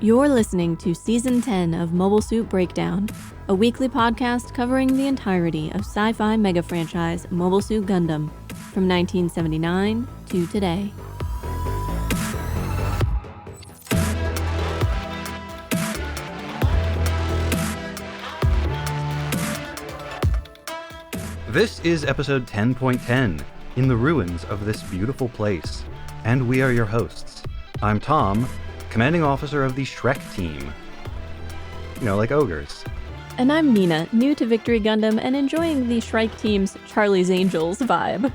You're listening to Season 10 of Mobile Suit Breakdown, a weekly podcast covering the entirety of sci-fi mega franchise Mobile Suit Gundam from 1979 to today. This is episode 10.10, In the Ruins of This Beautiful Place, and we are your hosts. I'm Tom, commanding officer of the Shrike Team. You know, like ogres. And I'm Nina, new to Victory Gundam and enjoying the Shrike Team's Charlie's Angels vibe.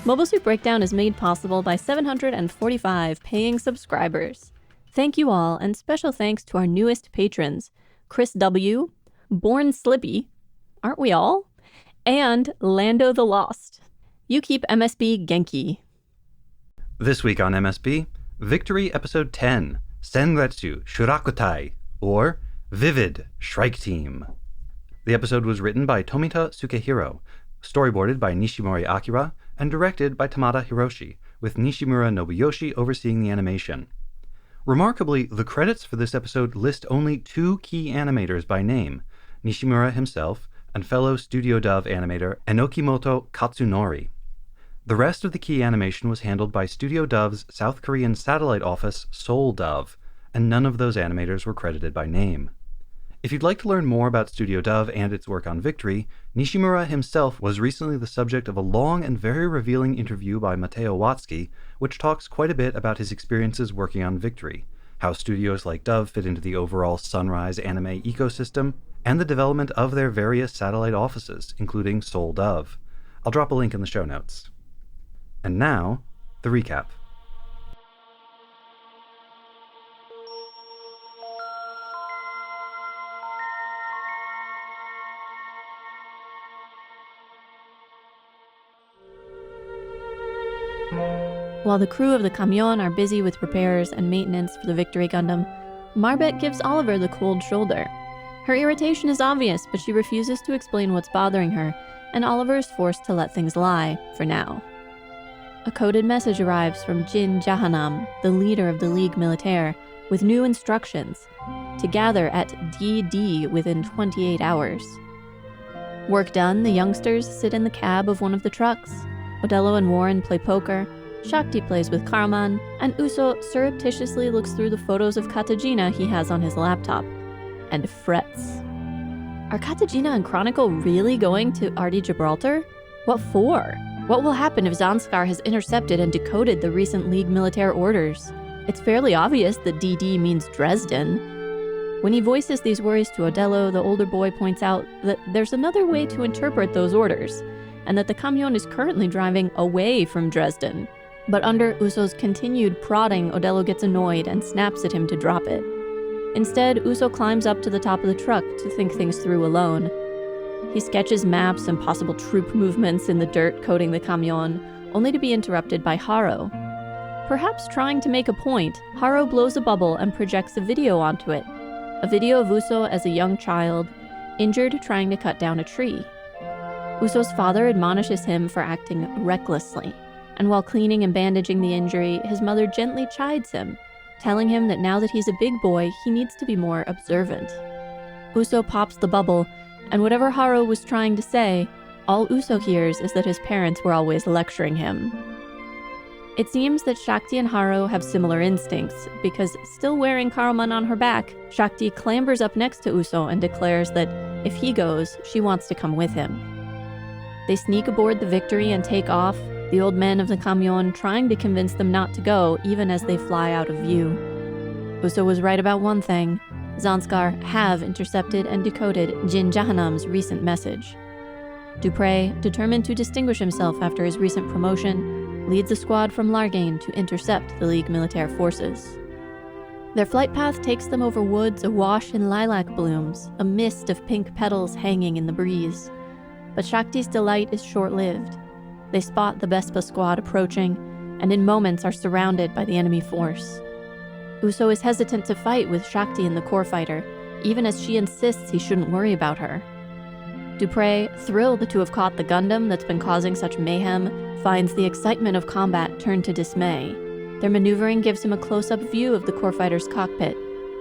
Mobile Suit Breakdown is made possible by 745 paying subscribers. Thank you all, and special thanks to our newest patrons, Chris W., Born Slippy, aren't we all? And Lando the Lost. You keep MSB Genki. This week on MSB, Victory Episode 10, Senretsu Shurakutai, or Vivid Shrike Team. The episode was written by Tomita Sukehiro, storyboarded by Nishimori Akira, and directed by Tamada Hiroshi, with Nishimura Nobuyoshi overseeing the animation. Remarkably, the credits for this episode list only two key animators by name, Nishimura himself and fellow Studio Dove animator Enokimoto Katsunori. The rest of the key animation was handled by Studio Dove's South Korean satellite office, Seoul Dove, and none of those animators were credited by name. If you'd like to learn more about Studio Dove and its work on Victory, Nishimura himself was recently the subject of a long and very revealing interview by Matteo Watsky, which talks quite a bit about his experiences working on Victory, how studios like Dove fit into the overall Sunrise anime ecosystem, and the development of their various satellite offices, including Seoul Dove. I'll drop a link in the show notes. And now, the recap. While the crew of the camion are busy with repairs and maintenance for the Victory Gundam, Marbet gives Oliver the cold shoulder. Her irritation is obvious, but she refuses to explain what's bothering her, and Oliver is forced to let things lie, for now. A coded message arrives from Jin Jahanam, the leader of the Ligue Militaire, with new instructions to gather at DD within 28 hours. Work done, the youngsters sit in the cab of one of the trucks. Odello and Warren play poker, Shakti plays with Karaman, and Uso surreptitiously looks through the photos of Katajina he has on his laptop, and frets. Are Katajina and Chronicle really going to Ardi Gibraltar? What for? What will happen if Zanskar has intercepted and decoded the recent Ligue Militaire orders? It's fairly obvious that DD means Dresden. When he voices these worries to Odello, the older boy points out that there's another way to interpret those orders, and that the camion is currently driving away from Dresden. But under Uso's continued prodding, Odello gets annoyed and snaps at him to drop it. Instead, Uso climbs up to the top of the truck to think things through alone. He sketches maps and possible troop movements in the dirt coating the camion, only to be interrupted by Haro. Perhaps trying to make a point, Haro blows a bubble and projects a video onto it. A video of Uso as a young child, injured trying to cut down a tree. Uso's father admonishes him for acting recklessly, and while cleaning and bandaging the injury, his mother gently chides him, telling him that now that he's a big boy, he needs to be more observant. Uso pops the bubble, and whatever Haro was trying to say, all Uso hears is that his parents were always lecturing him. It seems that Shakti and Haro have similar instincts, because still wearing Karaman on her back, Shakti clambers up next to Uso and declares that if he goes, she wants to come with him. They sneak aboard the Victory and take off, the old men of the camion trying to convince them not to go even as they fly out of view. Uso was right about one thing. Zanskar have intercepted and decoded Jin Jahanam's recent message. Dupre, determined to distinguish himself after his recent promotion, leads a squad from Largain to intercept the Ligue Militaire forces. Their flight path takes them over woods awash in lilac blooms, a mist of pink petals hanging in the breeze. But Shakti's delight is short-lived. They spot the Vespa squad approaching, and in moments are surrounded by the enemy force. Uso is hesitant to fight with Shakti in the core fighter, even as she insists he shouldn't worry about her. Dupre, thrilled to have caught the Gundam that's been causing such mayhem, finds the excitement of combat turn to dismay. Their maneuvering gives him a close-up view of the core fighter's cockpit,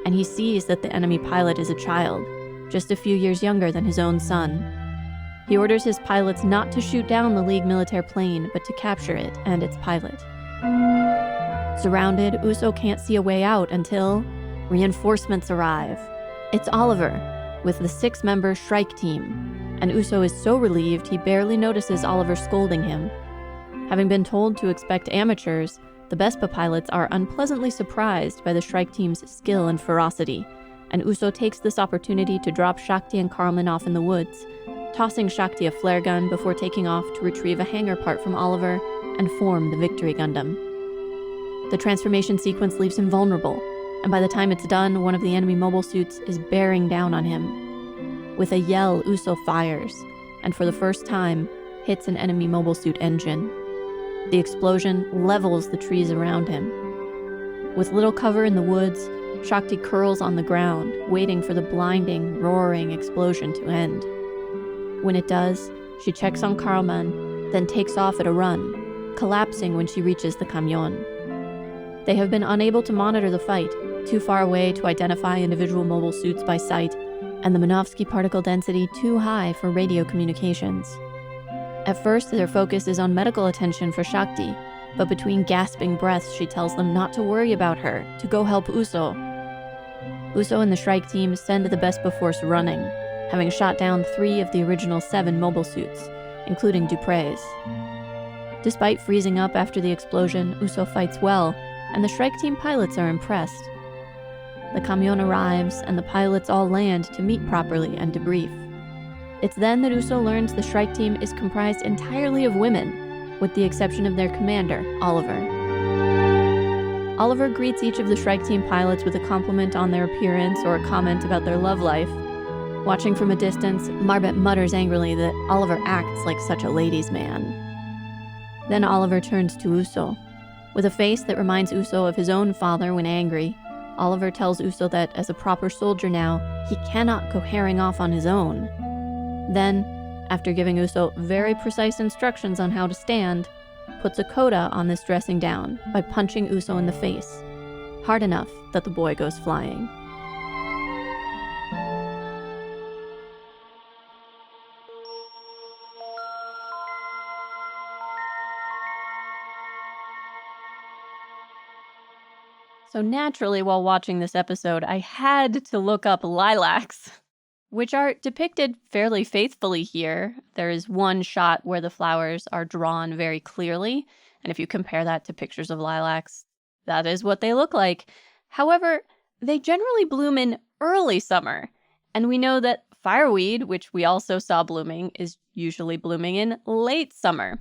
and he sees that the enemy pilot is a child, just a few years younger than his own son. He orders his pilots not to shoot down the League military plane, but to capture it and its pilot. Surrounded, Uso can't see a way out until reinforcements arrive. It's Oliver, with the 6-member Shrike Team, and Uso is so relieved he barely notices Oliver scolding him. Having been told to expect amateurs, the Vespa pilots are unpleasantly surprised by the Shrike Team's skill and ferocity, and Uso takes this opportunity to drop Shakti and Carmen off in the woods, tossing Shakti a flare gun before taking off to retrieve a hangar part from Oliver and form the Victory Gundam. The transformation sequence leaves him vulnerable, and by the time it's done, one of the enemy mobile suits is bearing down on him. With a yell, Uso fires, and for the first time, hits an enemy mobile suit engine. The explosion levels the trees around him. With little cover in the woods, Shakti curls on the ground, waiting for the blinding, roaring explosion to end. When it does, she checks on Carmen, then takes off at a run, collapsing when she reaches the camion. They have been unable to monitor the fight, too far away to identify individual mobile suits by sight, and the Minovsky particle density too high for radio communications. At first, their focus is on medical attention for Shakti, but between gasping breaths, she tells them not to worry about her, to go help Uso. Uso and the Shrike Team send the Vespa force running, having shot down 3 of the original 7 mobile suits, including Dupre's. Despite freezing up after the explosion, Uso fights well, and the Shrike Team pilots are impressed. The camion arrives, and the pilots all land to meet properly and debrief. It's then that Uso learns the Shrike Team is comprised entirely of women, with the exception of their commander, Oliver. Oliver greets each of the Shrike Team pilots with a compliment on their appearance or a comment about their love life. Watching from a distance, Marbet mutters angrily that Oliver acts like such a ladies' man. Then Oliver turns to Uso. With a face that reminds Uso of his own father when angry, Oliver tells Uso that, as a proper soldier now, he cannot go herring off on his own. Then, after giving Uso very precise instructions on how to stand, puts a coda on this dressing down by punching Uso in the face, hard enough that the boy goes flying. So naturally, while watching this episode, I had to look up lilacs, which are depicted fairly faithfully here. There is one shot where the flowers are drawn very clearly, and if you compare that to pictures of lilacs, that is what they look like. However, they generally bloom in early summer, and we know that fireweed, which we also saw blooming, is usually blooming in late summer,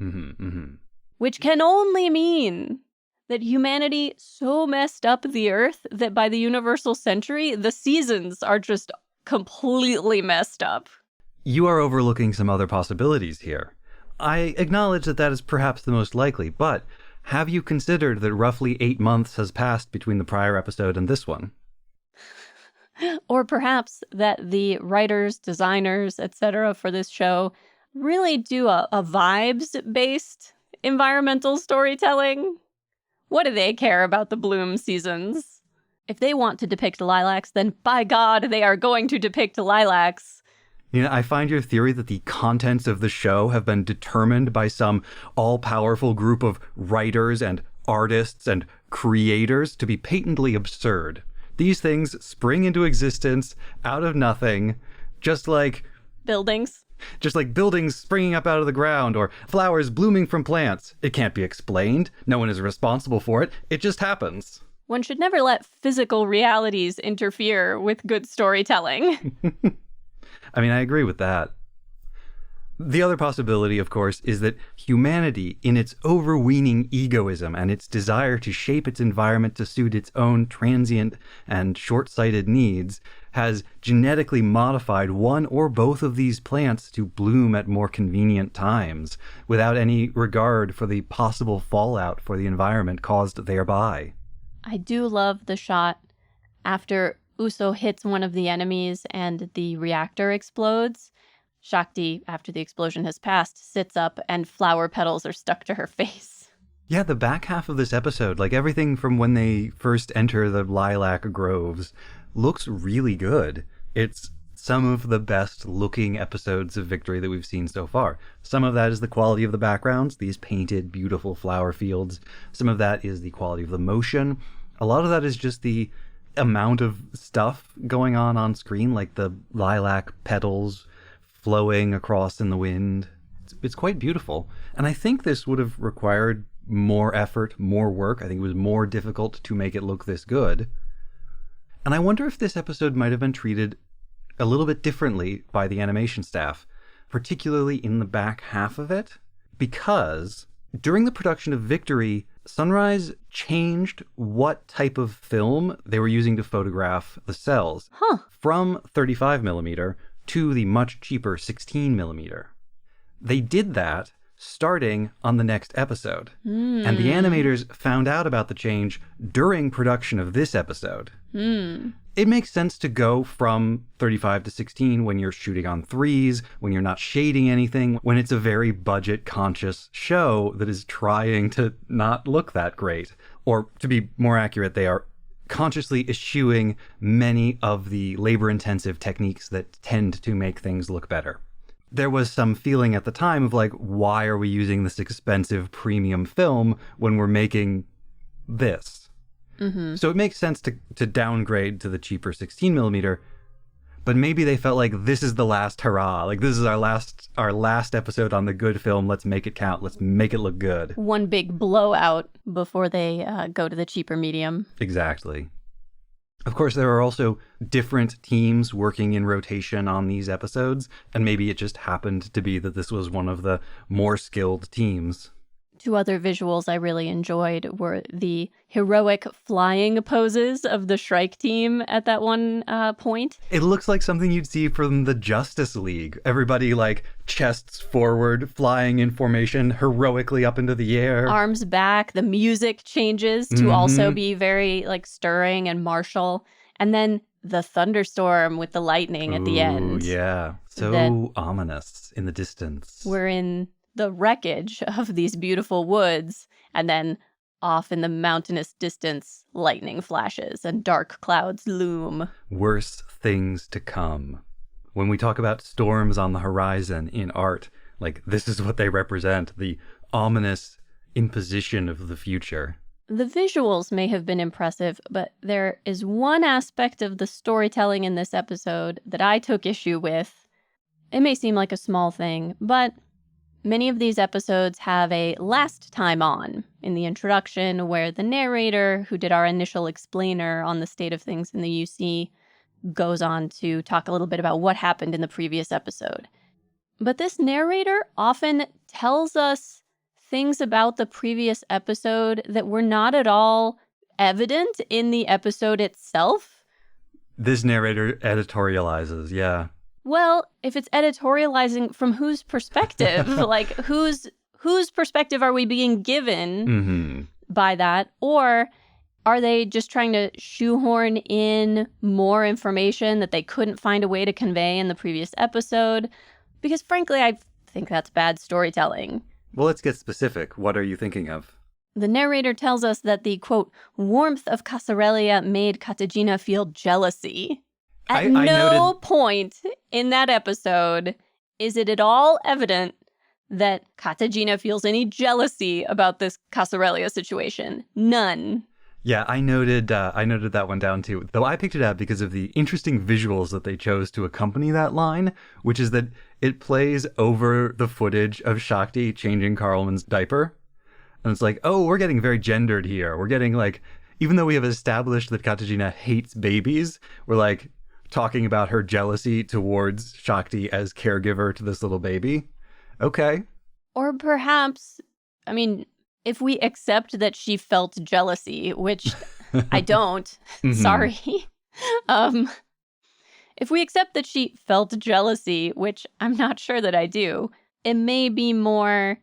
which can only mean that humanity so messed up the earth that by the universal century, the seasons are just completely messed up. You are overlooking some other possibilities here. I acknowledge that that is perhaps the most likely, but have you considered that roughly 8 months has passed between the prior episode and this one? Or perhaps that the writers, designers, etc. for this show really do a vibes-based environmental storytelling? What do they care about the bloom seasons? If they want to depict lilacs, then by God, they are going to depict lilacs. You know, I find your theory that the contents of the show have been determined by some all-powerful group of writers and artists and creators to be patently absurd. These things spring into existence out of nothing, just like buildings. Just like buildings springing up out of the ground or flowers blooming from plants. It can't be explained. No one is responsible for it. It just happens. One should never let physical realities interfere with good storytelling. I mean, I agree with that. The other possibility, of course, is that humanity, in its overweening egoism and its desire to shape its environment to suit its own transient and short-sighted needs, has genetically modified one or both of these plants to bloom at more convenient times, without any regard for the possible fallout for the environment caused thereby. I do love the shot after Uso hits one of the enemies and the reactor explodes. Shakti, after the explosion has passed, sits up and flower petals are stuck to her face. Yeah, the back half of this episode, like everything from when they first enter the lilac groves, looks really good. It's some of the best looking episodes of Victory that we've seen so far. Some of that is the quality of the backgrounds, these painted, beautiful flower fields. Some of that is the quality of the motion. A lot of that is just the amount of stuff going on screen, like the lilac petals flowing across in the wind. It's quite beautiful. And I think this would have required more effort, more work. I think it was more difficult to make it look this good. And I wonder if this episode might have been treated a little bit differently by the animation staff, particularly in the back half of it, because during the production of Victory, Sunrise changed what type of film they were using to photograph the cells from 35mm to the much cheaper 16mm. They did that starting on the next episode. And the animators found out about the change during production of this episode. It makes sense to go from 35 to 16 when you're shooting on 3s, when you're not shading anything, when it's a very budget-conscious show that is trying to not look that great. Or, to be more accurate, they are consciously eschewing many of the labor-intensive techniques that tend to make things look better. There was some feeling at the time of like, why are we using this expensive premium film when we're making this? So it makes sense to downgrade to the cheaper 16mm, but maybe they felt like this is the last hurrah. Like, this is our last episode on the good film. Let's make it count. Let's make it look good. One big blowout before they go to the cheaper medium. Exactly. Of course, there are also different teams working in rotation on these episodes, and maybe it just happened to be that this was one of the more skilled teams. Two other visuals I really enjoyed were the heroic flying poses of the Shrike Team at that one point. It looks like something you'd see from the Justice League. Everybody, like, chests forward, flying in formation, heroically up into the air. Arms back. The music changes to also be very, like, stirring and martial. And then the thunderstorm with the lightning at the end. Yeah. So ominous in the distance. We're in the wreckage of these beautiful woods, and then off in the mountainous distance, lightning flashes and dark clouds loom. Worse things to come. When we talk about storms on the horizon in art, like, this is what they represent, the ominous imposition of the future. The visuals may have been impressive, but there is one aspect of the storytelling in this episode that I took issue with. It may seem like a small thing, but many of these episodes have a last time on in the introduction where the narrator, who did our initial explainer on the state of things in the UC, goes on to talk a little bit about what happened in the previous episode. But this narrator often tells us things about the previous episode that were not at all evident in the episode itself. This narrator editorializes, yeah. Well, if it's editorializing, from whose perspective? Like, whose perspective are we being given by that? Or are they just trying to shoehorn in more information that they couldn't find a way to convey in the previous episode? Because frankly, I think that's bad storytelling. Well, let's get specific. What are you thinking of? The narrator tells us that the, quote, warmth of Cassarelia made Katagina feel jealousy. At no point in that episode is it at all evident that Katagina feels any jealousy about this Cassarelia situation. None. Yeah, I noted that one down too. Though I picked it out because of the interesting visuals that they chose to accompany that line, which is that it plays over the footage of Shakti changing Carlman's diaper. And it's like, oh, we're getting very gendered here. We're getting, like, even though we have established that Katagina hates babies, we're like talking about her jealousy towards Shakti as caregiver to this little baby. Okay. Or perhaps, I mean, if we accept that she felt jealousy, which I don't, sorry. If we accept that she felt jealousy, which I'm not sure that I do, it may be more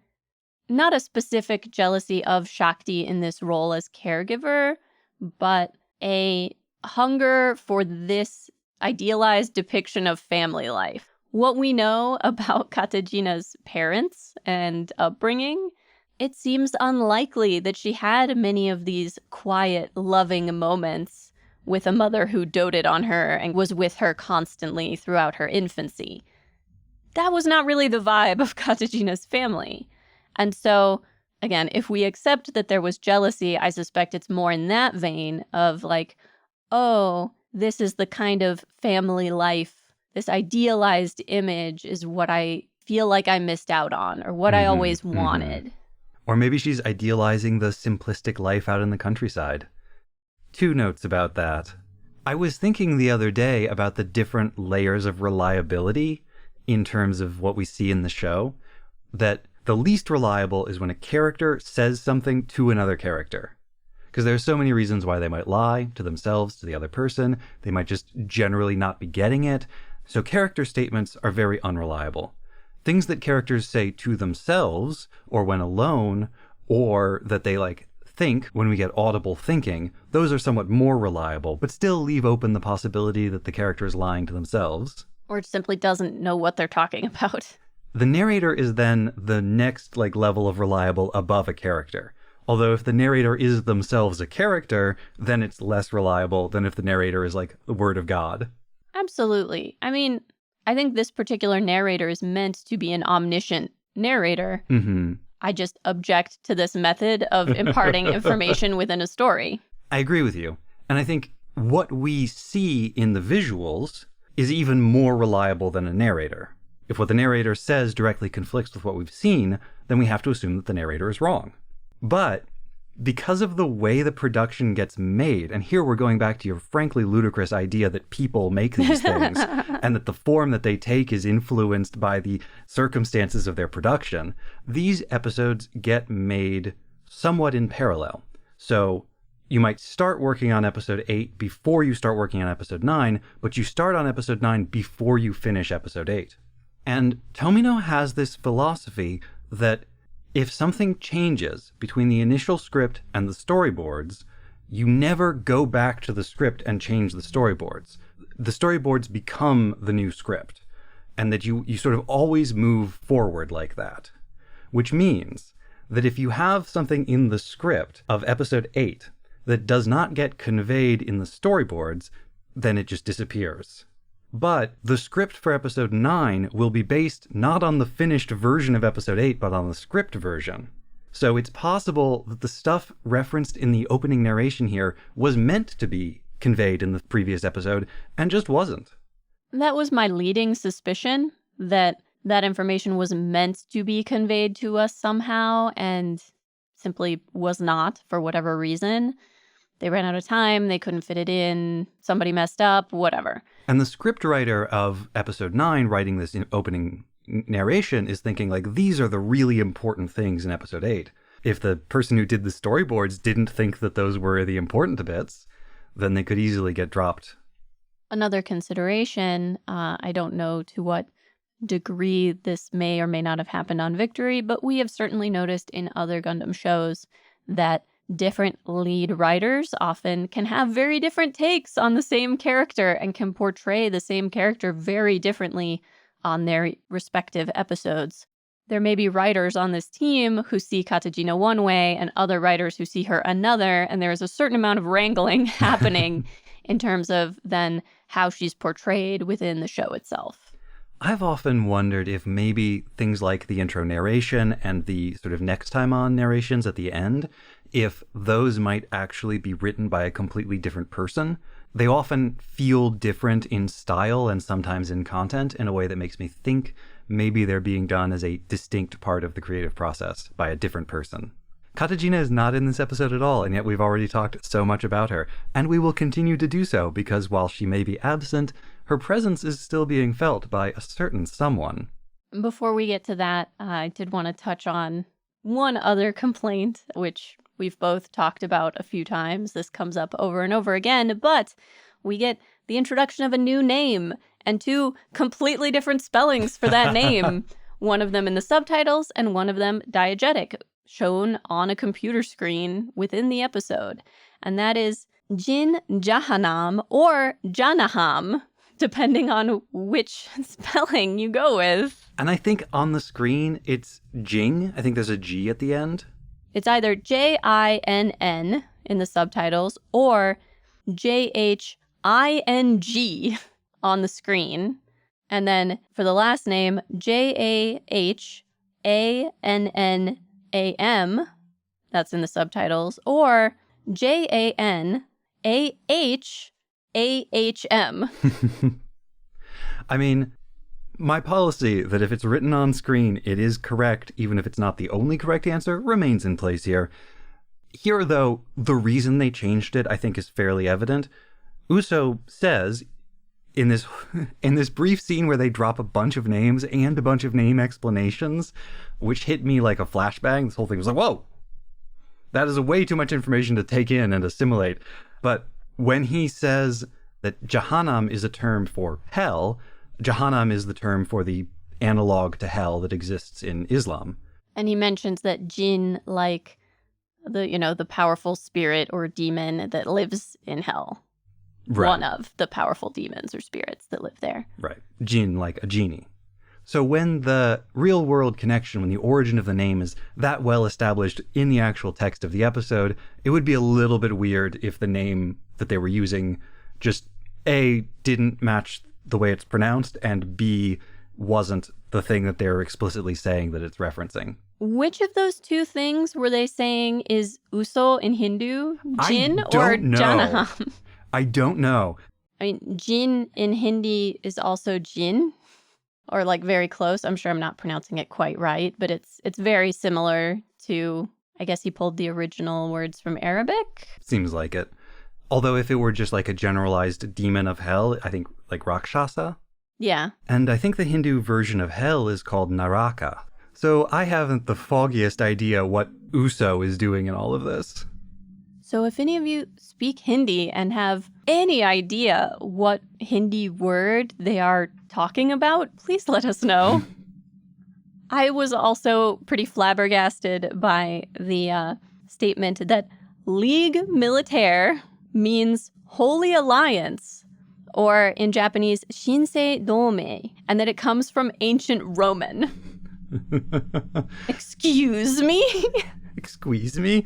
not a specific jealousy of Shakti in this role as caregiver, but a hunger for this idealized depiction of family life. What we know about Katagina's parents and upbringing, it seems unlikely that she had many of these quiet, loving moments with a mother who doted on her and was with her constantly throughout her infancy. That was not really the vibe of Katajina's family. And so, again, if we accept that there was jealousy, I suspect it's more in that vein of like, oh, this is the kind of family life, this idealized image is what I feel like I missed out on or what I always wanted. Or maybe she's idealizing the simplistic life out in the countryside. 2 notes about that. I was thinking the other day about the different layers of reliability in terms of what we see in the show, that the least reliable is when a character says something to another character. Because there are so many reasons why they might lie to themselves, to the other person. They might just generally not be getting it. So character statements are very unreliable. Things that characters say to themselves, or when alone, or that they think when we get audible thinking, those are somewhat more reliable, but still leave open the possibility that the character is lying to themselves. Or simply doesn't know what they're talking about. The narrator is then the next level of reliable above a character. Although if the narrator is themselves a character, then it's less reliable than if the narrator is the word of God. Absolutely. I mean, I think this particular narrator is meant to be an omniscient narrator. I just object to this method of imparting information within a story. I agree with you. And I think what we see in the visuals is even more reliable than a narrator. If what the narrator says directly conflicts with what we've seen, then we have to assume that the narrator is wrong. But because of the way the production gets made, and here we're going back to your frankly ludicrous idea that people make these things, and that the form that they take is influenced by the circumstances of their production, these episodes get made somewhat in parallel. So you might start working on episode 8 before you start working on episode 9, but you start on episode 9 before you finish episode 8. And Tomino has this philosophy that if something changes between the initial script and the storyboards, you never go back to the script and change the storyboards. The storyboards become the new script, and that you sort of always move forward like that. Which means that if you have something in the script of episode 8 that does not get conveyed in the storyboards, then it just disappears. But the script for episode 9 will be based not on the finished version of episode 8, but on the script version. So it's possible that the stuff referenced in the opening narration here was meant to be conveyed in the previous episode and just wasn't. That was my leading suspicion, that information was meant to be conveyed to us somehow and simply was not for whatever reason. They ran out of time, they couldn't fit it in, somebody messed up, whatever. And the scriptwriter of episode 9 writing this opening narration is thinking these are the really important things in episode 8. If the person who did the storyboards didn't think that those were the important bits, then they could easily get dropped. Another consideration, I don't know to what degree this may or may not have happened on Victory, but we have certainly noticed in other Gundam shows that different lead writers often can have very different takes on the same character and can portray the same character very differently on their respective episodes. There may be writers on this team who see Katajina one way and other writers who see her another, and there is a certain amount of wrangling happening in terms of then how she's portrayed within the show itself. I've often wondered if maybe things like the intro narration and the sort of next time on narrations at the end, if those might actually be written by a completely different person. They often feel different in style and sometimes in content in a way that makes me think maybe they're being done as a distinct part of the creative process by a different person. Katajina is not in this episode at all, and yet we've already talked so much about her, and we will continue to do so because while she may be absent, her presence is still being felt by a certain someone. Before we get to that, I did want to touch on one other complaint, which we've both talked about a few times. This comes up over and over again, but we get the introduction of a new name and 2 completely different spellings for that name. One of them in the subtitles and one of them diegetic, shown on a computer screen within the episode. And that is Jin Jahanam or Janaham, depending on which spelling you go with. And I think on the screen it's Jing. I think there's a G at the end. It's either Jinn in the subtitles or Jhing on the screen. And then for the last name, Janannam, that's in the subtitles, or Janaham. I mean, my policy that if it's written on screen, it is correct, even if it's not the only correct answer, remains in place here. Here, though, the reason they changed it, I think, is fairly evident. Uso says in this brief scene where they drop a bunch of names and a bunch of name explanations, which hit me like a flashbang. This whole thing was like, whoa, that is way too much information to take in and assimilate. But when he says that Jahannam is a term for hell, Jahannam is the term for the analog to hell that exists in Islam. And he mentions that jinn, like the powerful spirit or demon that lives in hell. Right. One of the powerful demons or spirits that live there. Right. Jinn, like a genie. So when the real world connection, when the origin of the name is that well established in the actual text of the episode, it would be a little bit weird if the name that they were using just A, didn't match the way it's pronounced, and B, wasn't the thing that they're explicitly saying that it's referencing. Which of those two things were they saying is Uso in Hindu? Jinn or Janaham? I don't know. I mean, jinn in Hindi is also jinn, or like very close. I'm sure I'm not pronouncing it quite right, but it's very similar to, I guess he pulled the original words from Arabic. Seems like it. Although if it were just like a generalized demon of hell, I think like Rakshasa. Yeah. And I think the Hindu version of hell is called Naraka. So I haven't the foggiest idea what Uso is doing in all of this. So if any of you speak Hindi and have any idea what Hindi word they are talking about, please let us know. I was also pretty flabbergasted by the statement that Ligue Militaire means Holy Alliance, or in Japanese, Shinsei Dome, and that it comes from ancient Roman. Excuse me? Excuse me?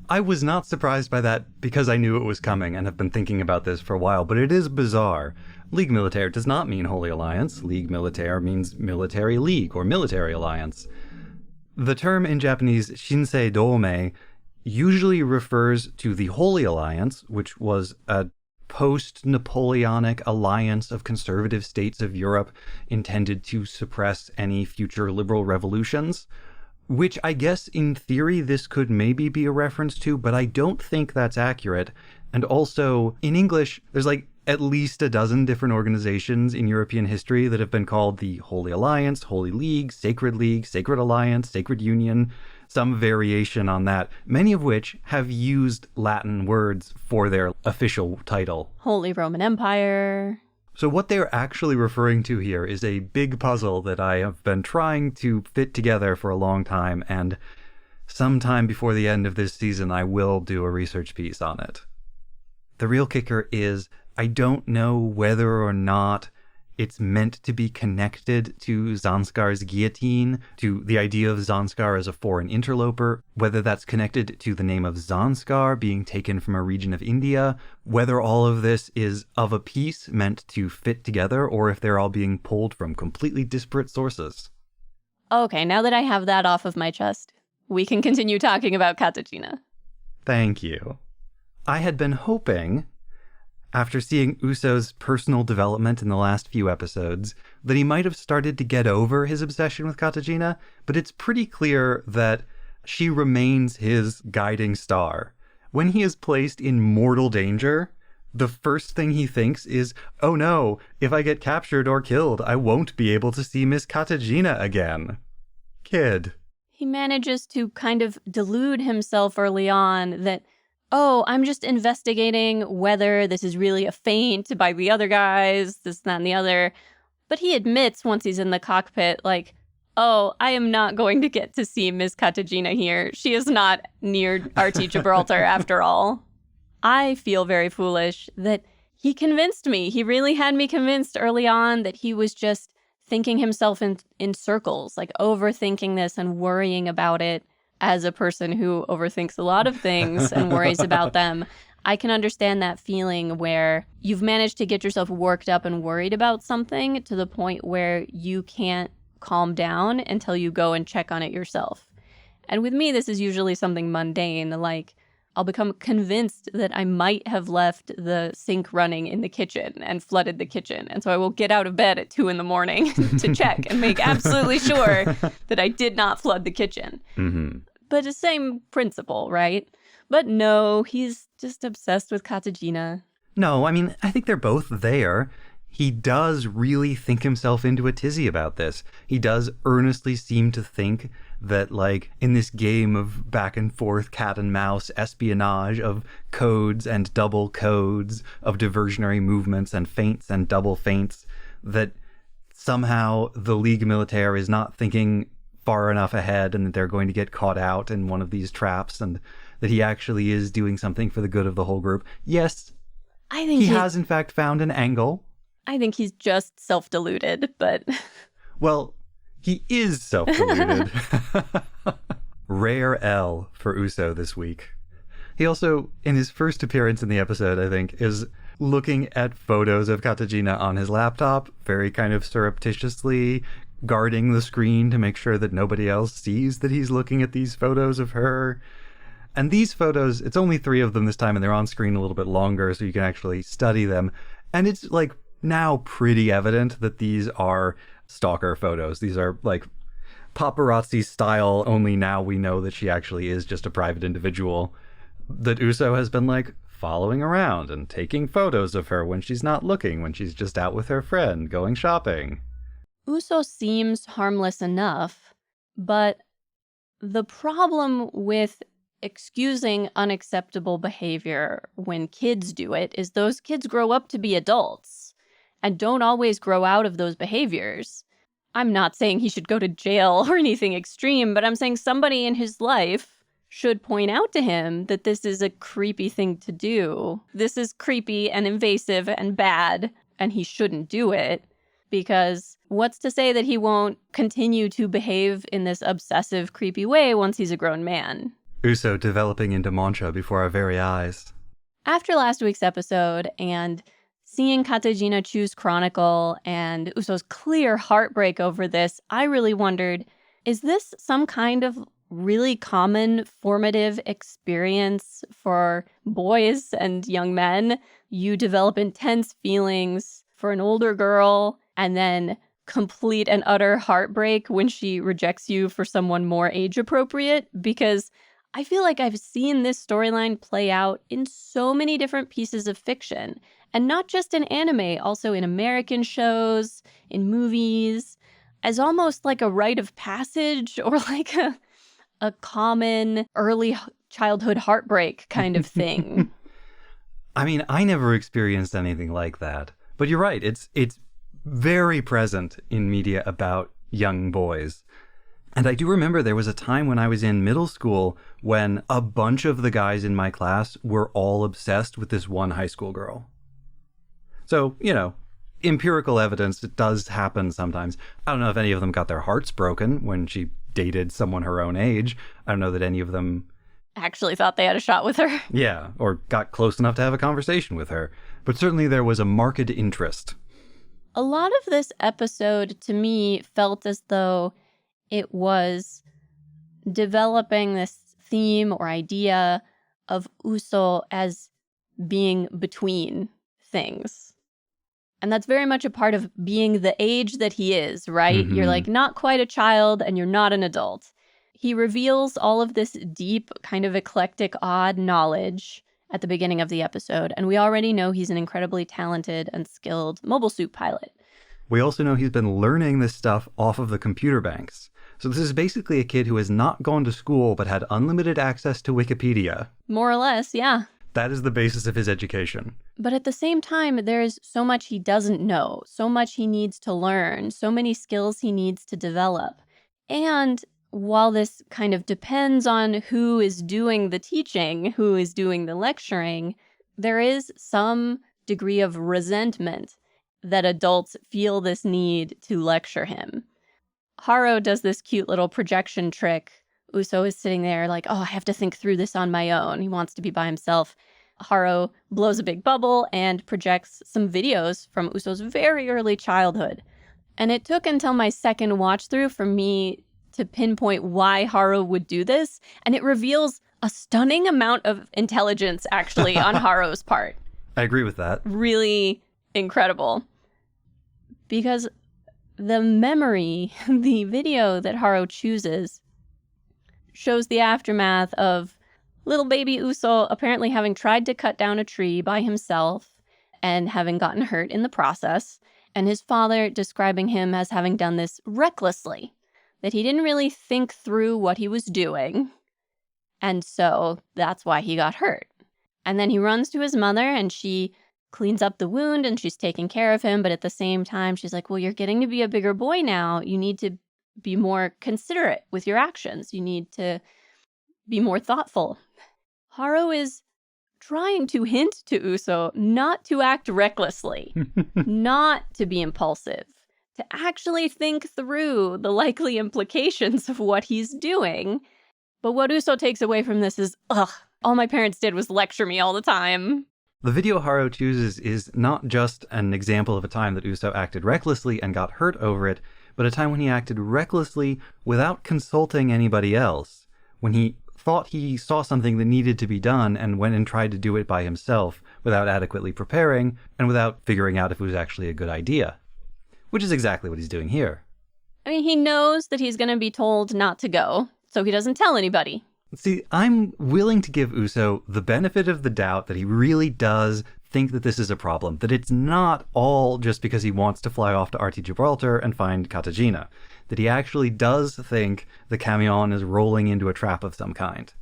I was not surprised by that because I knew it was coming and have been thinking about this for a while, but it is bizarre. Ligue Militaire does not mean Holy Alliance. Ligue Militaire means military league or military alliance. The term in Japanese, Shinsei Dome, usually refers to the Holy Alliance, which was a post-Napoleonic alliance of conservative states of Europe intended to suppress any future liberal revolutions. Which I guess in theory this could maybe be a reference to, but I don't think that's accurate. And also, in English, there's like at least a dozen different organizations in European history that have been called the Holy Alliance, Holy League, Sacred Alliance, Sacred Union, some variation on that, many of which have used Latin words for their official title. Holy Roman Empire. So what they're actually referring to here is a big puzzle that I have been trying to fit together for a long time, and sometime before the end of this season, I will do a research piece on it. The real kicker is I don't know whether or not it's meant to be connected to Zanskar's guillotine, to the idea of Zanskar as a foreign interloper, whether that's connected to the name of Zanskar being taken from a region of India, whether all of this is of a piece meant to fit together, or if they're all being pulled from completely disparate sources. Okay, now that I have that off of my chest, we can continue talking about Katachina. Thank you. I had been hoping, after seeing Uso's personal development in the last few episodes, that he might have started to get over his obsession with Katachina, but it's pretty clear that she remains his guiding star. When he is placed in mortal danger, the first thing he thinks is, oh no, if I get captured or killed, I won't be able to see Miss Katachina again. Kid. He manages to kind of delude himself early on that, oh, I'm just investigating whether this is really a feint by the other guys, this, that, and the other. But he admits once he's in the cockpit, like, oh, I am not going to get to see Miss Katachina here. She is not near RT Gibraltar after all. I feel very foolish that he convinced me. He really had me convinced early on that he was just thinking himself in circles, like overthinking this and worrying about it. As a person who overthinks a lot of things and worries about them, I can understand that feeling where you've managed to get yourself worked up and worried about something to the point where you can't calm down until you go and check on it yourself. And with me, this is usually something mundane, like I'll become convinced that I might have left the sink running in the kitchen and flooded the kitchen. And so I will get out of bed at 2 a.m. to check and make absolutely sure that I did not flood the kitchen. Mm-hmm. But the same principle, right? But no, he's just obsessed with Katajina. No, I mean, I think they're both there. He does really think himself into a tizzy about this. He does earnestly seem to think that, like, in this game of back and forth cat and mouse espionage of codes and double codes, of diversionary movements and feints and double feints, that somehow the Ligue Militaire is not thinking far enough ahead and that they're going to get caught out in one of these traps, and that he actually is doing something for the good of the whole group. Yes, I think he has in fact found an angle. I think he's just self-deluded, but... Well, he is self-deluded. Rare L for Uso this week. He also, in his first appearance in the episode, I think, is looking at photos of Katajina on his laptop, very kind of surreptitiously, guarding the screen to make sure that nobody else sees that he's looking at these photos of her. And these photos, it's only 3 of them this time, and they're on screen a little bit longer, so you can actually study them. And it's, like, now pretty evident that these are stalker photos. These are, like, paparazzi style, only now we know that she actually is just a private individual. That Uso has been, like, following around and taking photos of her when she's not looking, when she's just out with her friend, going shopping. Uso seems harmless enough, but the problem with excusing unacceptable behavior when kids do it is those kids grow up to be adults and don't always grow out of those behaviors. I'm not saying he should go to jail or anything extreme, but I'm saying somebody in his life should point out to him that this is a creepy thing to do. This is creepy and invasive and bad, and he shouldn't do it. Because what's to say that he won't continue to behave in this obsessive, creepy way once he's a grown man? Uso developing into Mancha before our very eyes. After last week's episode and seeing Katajina choose Chronicle and Uso's clear heartbreak over this, I really wondered, is this some kind of really common formative experience for boys and young men? You develop intense feelings for an older girl and then complete and utter heartbreak when she rejects you for someone more age appropriate? Because I feel like I've seen this storyline play out in so many different pieces of fiction. And not just in anime, also in American shows, in movies, as almost like a rite of passage or like a common early childhood heartbreak kind of thing. I mean, I never experienced anything like that. But you're right, it's very present in media about young boys. And I do remember there was a time when I was in middle school when a bunch of the guys in my class were all obsessed with this one high school girl. So, you know, empirical evidence, it does happen sometimes. I don't know if any of them got their hearts broken when she dated someone her own age. I don't know that any of them actually thought they had a shot with her. Yeah, or got close enough to have a conversation with her. But certainly there was a marked interest. A lot of this episode, to me, felt as though it was developing this theme or idea of Uso as being between things. And that's very much a part of being the age that he is, right? Mm-hmm. You're like not quite a child and you're not an adult. He reveals all of this deep, kind of eclectic, odd knowledge at the beginning of the episode. And we already know he's an incredibly talented and skilled mobile suit pilot. We also know he's been learning this stuff off of the computer banks. So this is basically a kid who has not gone to school but had unlimited access to Wikipedia. More or less, yeah. That is the basis of his education. But at the same time, there's so much he doesn't know, so much he needs to learn, so many skills he needs to develop. And while this kind of depends on who is doing the teaching, who is doing the lecturing, there is some degree of resentment that adults feel this need to lecture him. Haro does this cute little projection trick. Uso is sitting there like, oh, I have to think through this on my own. He wants to be by himself. Haro blows a big bubble and projects some videos from Uso's very early childhood. And it took until my second watch through for me to pinpoint why Haro would do this. And it reveals a stunning amount of intelligence, actually, on Haro's part. I agree with that. Really incredible. Because the memory, the video that Haro chooses, shows the aftermath of little baby Uso apparently having tried to cut down a tree by himself and having gotten hurt in the process, and his father describing him as having done this recklessly, that he didn't really think through what he was doing, and so that's why he got hurt. And then he runs to his mother, and she cleans up the wound, and she's taking care of him, but at the same time, she's like, well, you're getting to be a bigger boy now. You need to be more considerate with your actions. You need to be more thoughtful. Haro is trying to hint to Uso not to act recklessly, not to be impulsive, to actually think through the likely implications of what he's doing. But what Uso takes away from this is, all my parents did was lecture me all the time. The video Haro chooses is not just an example of a time that Uso acted recklessly and got hurt over it, but a time when he acted recklessly without consulting anybody else, when he thought he saw something that needed to be done and went and tried to do it by himself without adequately preparing and without figuring out if it was actually a good idea. Which is exactly what he's doing here. I mean, he knows that he's going to be told not to go, so he doesn't tell anybody. See, I'm willing to give Uso the benefit of the doubt that he really does think that this is a problem, that it's not all just because he wants to fly off to RT Gibraltar and find Katajina, that he actually does think the camion is rolling into a trap of some kind.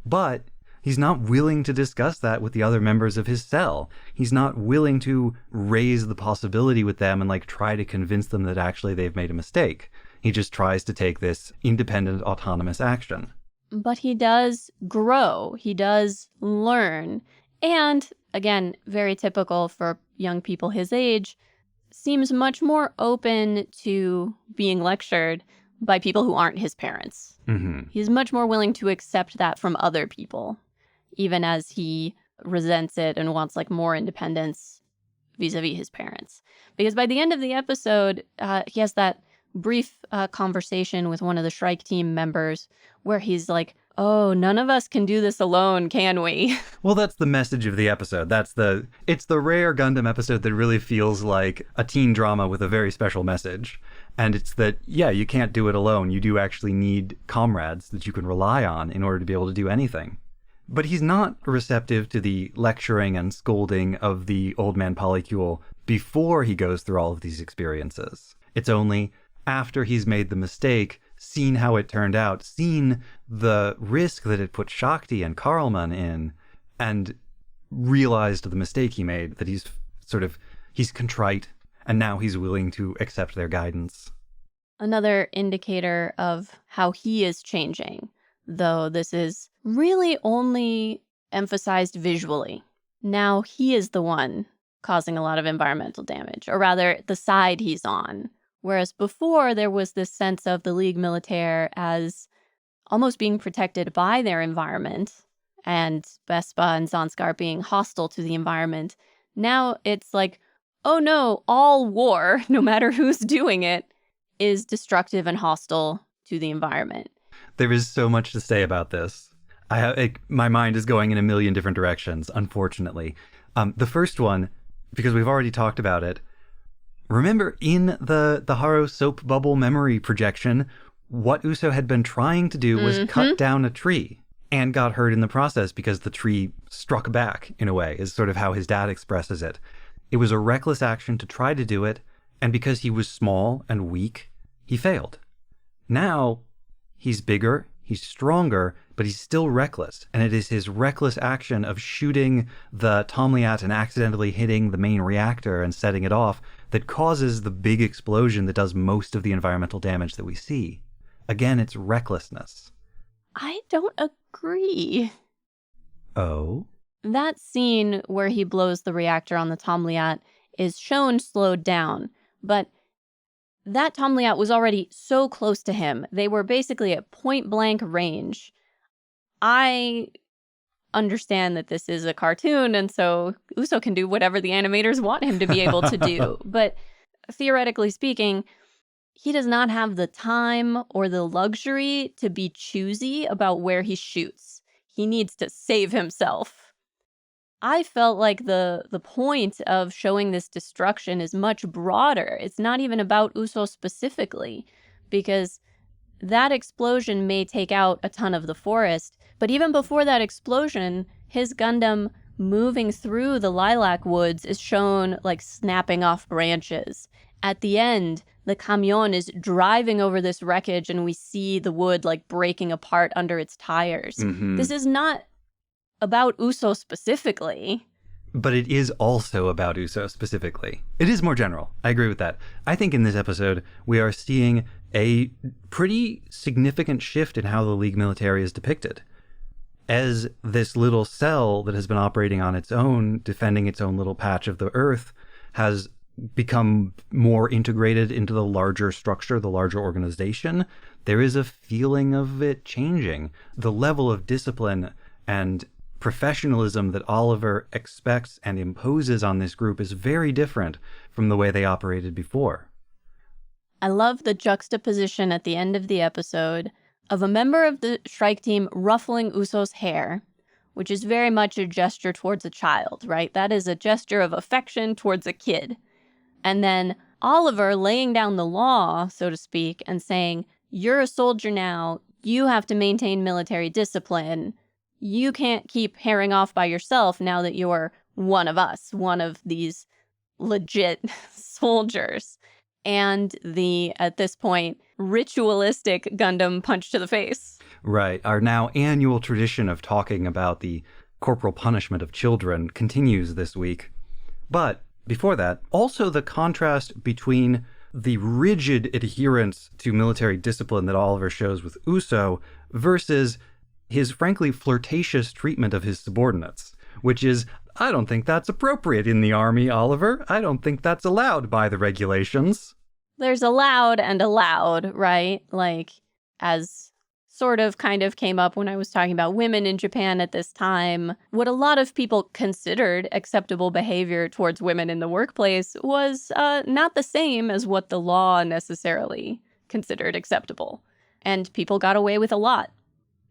But he's not willing to discuss that with the other members of his cell. He's not willing to raise the possibility with them and try to convince them that actually they've made a mistake. He just tries to take this independent, autonomous action. But he does grow. He does learn. And, again, very typical for young people his age, seems much more open to being lectured by people who aren't his parents. Mm-hmm. He's much more willing to accept that from other people, even as he resents it and wants more independence vis-a-vis his parents. Because by the end of the episode, he has that brief conversation with one of the Shrike Team members where he's like, oh, none of us can do this alone, can we? Well, that's the message of the episode. It's the rare Gundam episode that really feels like a teen drama with a very special message. And it's that, yeah, you can't do it alone. You do actually need comrades that you can rely on in order to be able to do anything. But he's not receptive to the lecturing and scolding of the old man Polycule before he goes through all of these experiences. It's only after he's made the mistake, seen how it turned out, seen the risk that it put Shakti and Karlman in, and realized the mistake he made, that he's contrite, and now he's willing to accept their guidance. Another indicator of how he is changing, though this is really only emphasized visually. Now he is the one causing a lot of environmental damage, or rather the side he's on. Whereas before, there was this sense of the Ligue Militaire as almost being protected by their environment, and Vespa and Zanskar being hostile to the environment. Now it's like, oh no, all war, no matter who's doing it, is destructive and hostile to the environment. There is so much to say about this. My mind is going in a million different directions, unfortunately. The first one, because we've already talked about it, remember in the Haro soap bubble memory projection, what Uso had been trying to do was cut down a tree and got hurt in the process because the tree struck back, in a way, is sort of how his dad expresses it. It was a reckless action to try to do it, and because he was small and weak, he failed. Now, he's bigger, he's stronger, but he's still reckless, and it is his reckless action of shooting the Tomliat and accidentally hitting the main reactor and setting it off that causes the big explosion that does most of the environmental damage that we see. Again, it's recklessness. I don't agree. Oh? That scene where he blows the reactor on the Tomliat is shown slowed down, but that Tomliat was already so close to him. They were basically at point-blank range. I understand that this is a cartoon, and so Uso can do whatever the animators want him to be able to do. But theoretically speaking, he does not have the time or the luxury to be choosy about where he shoots. He needs to save himself. I felt like the point of showing this destruction is much broader. It's not even about Uso specifically, because that explosion may take out a ton of the forest, but even before that explosion, his Gundam moving through the lilac woods is shown like snapping off branches. At the end, the camion is driving over this wreckage and we see the wood like breaking apart under its tires. Mm-hmm. This is not about Uso specifically. But it is also about Uso specifically. It is more general. I agree with that. I think in this episode, we are seeing a pretty significant shift in how the League military is depicted. As this little cell that has been operating on its own, defending its own little patch of the Earth, has become more integrated into the larger structure, the larger organization, there is a feeling of it changing. The level of discipline and professionalism that Oliver expects and imposes on this group is very different from the way they operated before. I love the juxtaposition at the end of the episode of a member of the Shrike Team ruffling Uso's hair, which is very much a gesture towards a child, right? That is a gesture of affection towards a kid. And then Oliver laying down the law, so to speak, and saying, you're a soldier now, you have to maintain military discipline. You can't keep herring off by yourself now that you're one of us, one of these legit soldiers. And the, at this point, ritualistic Gundam punch to the face. Right. Our now annual tradition of talking about the corporal punishment of children continues this week. But before that, also the contrast between the rigid adherence to military discipline that Oliver shows with Uso versus his frankly flirtatious treatment of his subordinates, which is, I don't think that's appropriate in the army, Oliver. I don't think that's allowed by the regulations. There's allowed and allowed, right? Like, as sort of kind of came up when I was talking about women in Japan at this time, what a lot of people considered acceptable behavior towards women in the workplace was not the same as what the law necessarily considered acceptable. And people got away with a lot,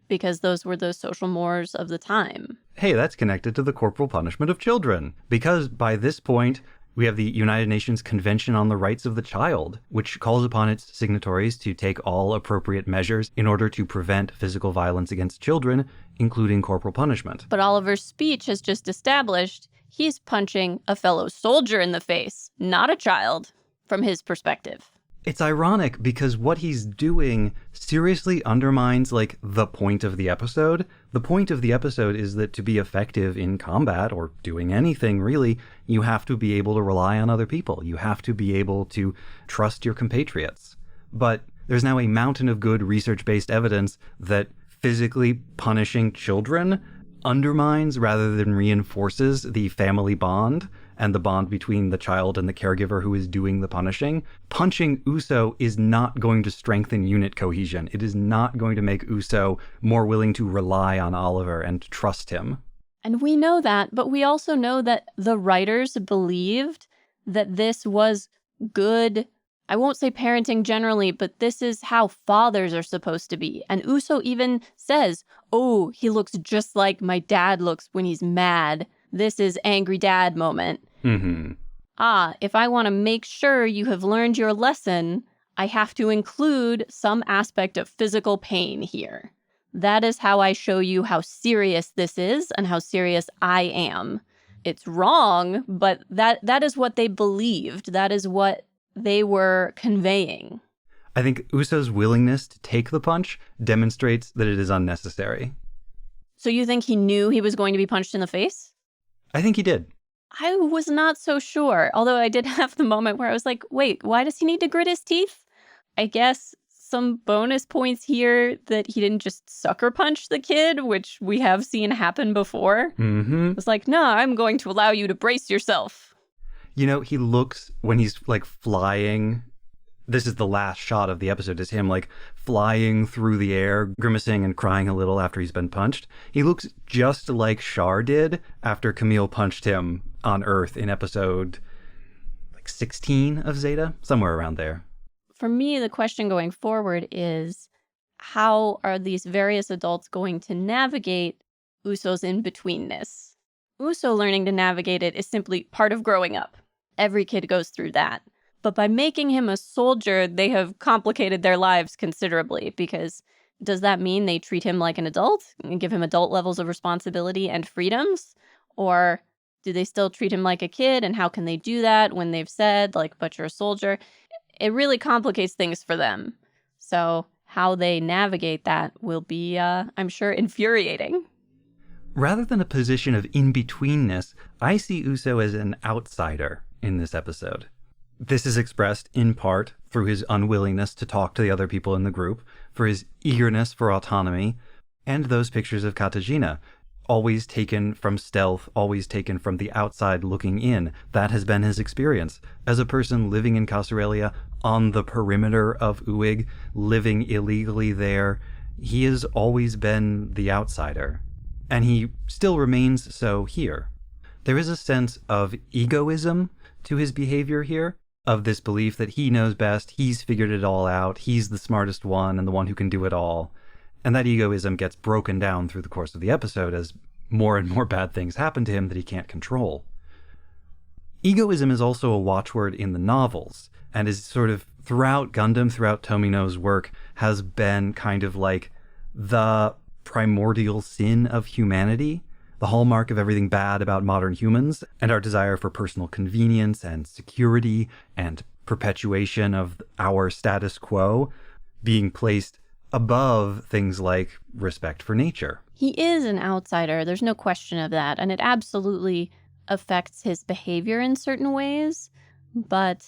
because those were the social mores of the time. Hey, that's connected to the corporal punishment of children. Because by this point, we have the United Nations Convention on the Rights of the Child, which calls upon its signatories to take all appropriate measures in order to prevent physical violence against children, including corporal punishment. But Oliver's speech has just established he's punching a fellow soldier in the face, not a child, from his perspective. It's ironic because what he's doing seriously undermines, like, the point of the episode. The point of the episode is that to be effective in combat, or doing anything really, you have to be able to rely on other people. You have to be able to trust your compatriots. But there's now a mountain of good research-based evidence that physically punishing children undermines rather than reinforces the family bond and the bond between the child and the caregiver who is doing the punishing. Punching Uso is not going to strengthen unit cohesion. It is not going to make Uso more willing to rely on Oliver and trust him. And we know that, but we also know that the writers believed that this was good, I won't say parenting generally, but this is how fathers are supposed to be. And Uso even says, oh, he looks just like my dad looks when he's mad. This is angry dad moment. Mm-hmm. If I want to make sure you have learned your lesson, I have to include some aspect of physical pain here. That is how I show you how serious this is and how serious I am. It's wrong, but that is what they believed. That is what they were conveying. I think Uso's willingness to take the punch demonstrates that it is unnecessary. So you think he knew he was going to be punched in the face? I think he did. I was not so sure, although I did have the moment where I was like, wait, why does he need to grit his teeth? I guess some bonus points here that he didn't just sucker punch the kid, which we have seen happen before. Mm-hmm. It was like, no, I'm going to allow you to brace yourself. You know, he looks, when he's like flying This is the last shot of the episode, is him like flying through the air, grimacing and crying a little after he's been punched. He looks just like Char did after Camille punched him on Earth in episode 16 of Zeta, somewhere around there. For me, the question going forward is, how are these various adults going to navigate Uso's in-betweenness? Uso learning to navigate it is simply part of growing up. Every kid goes through that. But by making him a soldier, they have complicated their lives considerably, because does that mean they treat him like an adult and give him adult levels of responsibility and freedoms? Or do they still treat him like a kid? And how can they do that when they've said, like, but you're a soldier? It really complicates things for them. So how they navigate that will be, I'm sure, infuriating. Rather than a position of in-betweenness, I see Uso as an outsider in this episode. This is expressed in part through his unwillingness to talk to the other people in the group, for his eagerness for autonomy, and those pictures of Katajina, always taken from stealth, always taken from the outside looking in. That has been his experience. As a person living in Casarelia, on the perimeter of Uig, living illegally there, he has always been the outsider. And he still remains so here. There is a sense of egoism to his behavior here, of this belief that he knows best, he's figured it all out, he's the smartest one and the one who can do it all. And that egoism gets broken down through the course of the episode as more and more bad things happen to him that he can't control. Egoism is also a watchword in the novels, and is sort of throughout Gundam, throughout Tomino's work, has been kind of like the primordial sin of humanity, the hallmark of everything bad about modern humans, and our desire for personal convenience and security and perpetuation of our status quo being placed above things like respect for nature. He is an outsider. There's no question of that. And it absolutely affects his behavior in certain ways. But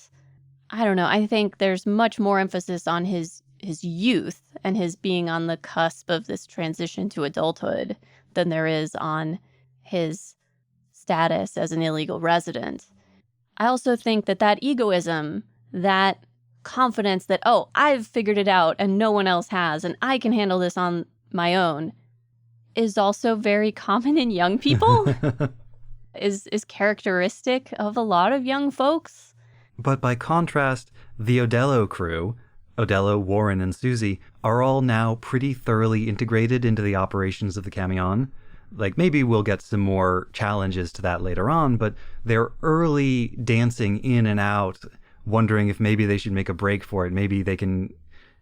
I don't know. I think there's much more emphasis on his youth and his being on the cusp of this transition to adulthood than there is on his status as an illegal resident. I also think that egoism, that confidence that, oh, I've figured it out and no one else has, and I can handle this on my own, is also very common in young people, is characteristic of a lot of young folks. But by contrast, the Odello crew, Odello, Warren, and Susie, are all now pretty thoroughly integrated into the operations of the Camion. Like, maybe we'll get some more challenges to that later on, but they're early dancing in and out, wondering if maybe they should make a break for it. Maybe they can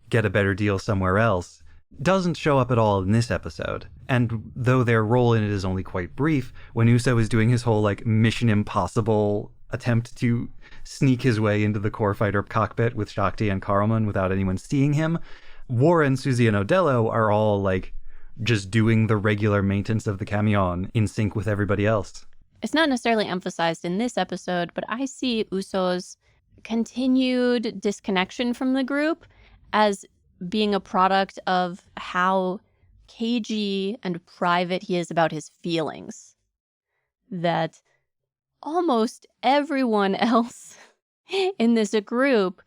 get a better deal somewhere else. Doesn't show up at all in this episode. And though their role in it is only quite brief, when Uso is doing his whole, like, Mission Impossible attempt to sneak his way into the core fighter cockpit with Shakti and Karlman without anyone seeing him, Warren, Susie, and Odello are all, like, just doing the regular maintenance of the Camion in sync with everybody else. It's not necessarily emphasized in this episode, but I see Uso's continued disconnection from the group as being a product of how cagey and private he is about his feelings. That almost everyone else in this group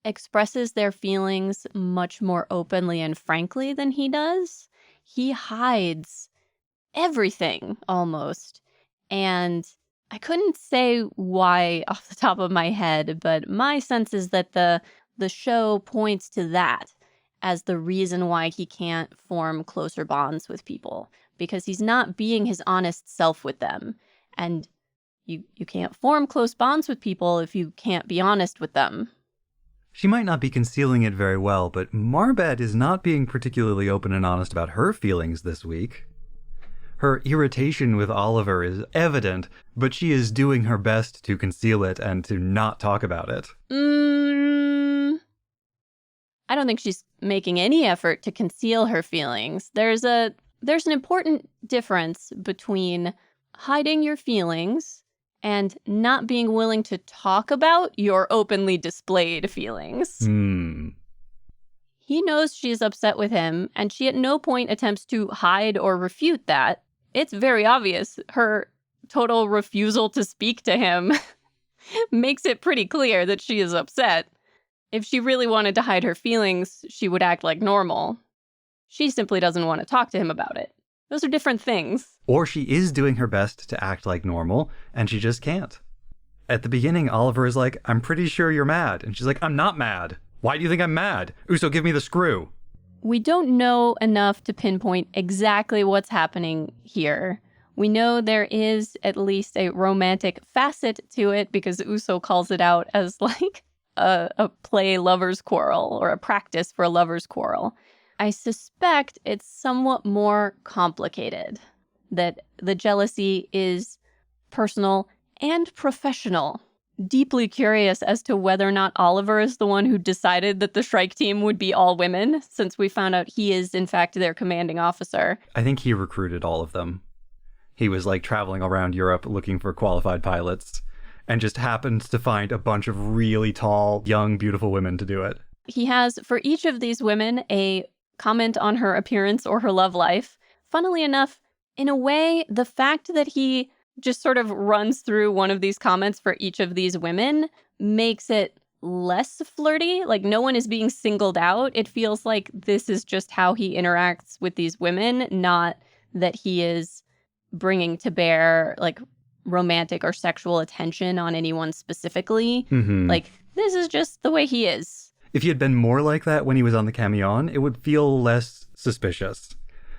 expresses their feelings much more openly and frankly than he does. He hides everything almost. And I couldn't say why off the top of my head, but my sense is that the show points to that as the reason why he can't form closer bonds with people, because he's not being his honest self with them. And you can't form close bonds with people if you can't be honest with them. She might not be concealing it very well, but Marbet is not being particularly open and honest about her feelings this week. Her irritation with Oliver is evident, but she is doing her best to conceal it and to not talk about it. I don't think she's making any effort to conceal her feelings. There's an important difference between hiding your feelings and not being willing to talk about your openly displayed feelings. He knows she's upset with him, and she at no point attempts to hide or refute that. It's very obvious. Her total refusal to speak to him makes it pretty clear that she is upset. If she really wanted to hide her feelings, she would act like normal. She simply doesn't want to talk to him about it. Those are different things. Or she is doing her best to act like normal, and she just can't. At the beginning, Oliver is like, I'm pretty sure you're mad. And she's like, I'm not mad. Why do you think I'm mad? Uso, give me the screw. We don't know enough to pinpoint exactly what's happening here. We know there is at least a romantic facet to it because Uso calls it out as like a play lover's quarrel or a practice for a lover's quarrel. I suspect it's somewhat more complicated, that the jealousy is personal and professional. Deeply curious as to whether or not Oliver is the one who decided that the Shrike Team would be all women, since we found out he is, in fact, their commanding officer. I think he recruited all of them. He was like traveling around Europe looking for qualified pilots and just happened to find a bunch of really tall, young, beautiful women to do it. He has, for each of these women, a comment on her appearance or her love life. Funnily enough, in a way, the fact that he just sort of runs through one of these comments for each of these women makes it less flirty. Like, no one is being singled out. It feels like this is just how he interacts with these women, not that he is bringing to bear, like, romantic or sexual attention on anyone specifically. Mm-hmm. Like, this is just the way he is. If he had been more like that when he was on the camion, it would feel less suspicious.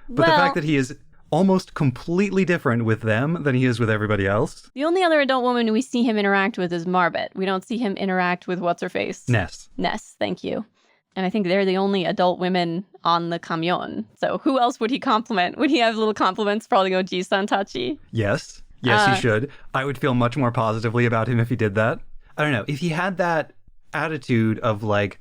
But the fact that he is almost completely different with them than he is with everybody else. The only other adult woman we see him interact with is Marbet. We don't see him interact with what's-her-face? Ness, thank you. And I think they're the only adult women on the camion. So who else would he compliment? Would he have little compliments for all the Oji-san Tachi? Yes, he should. I would feel much more positively about him if he did that. I don't know, if he had that attitude of like,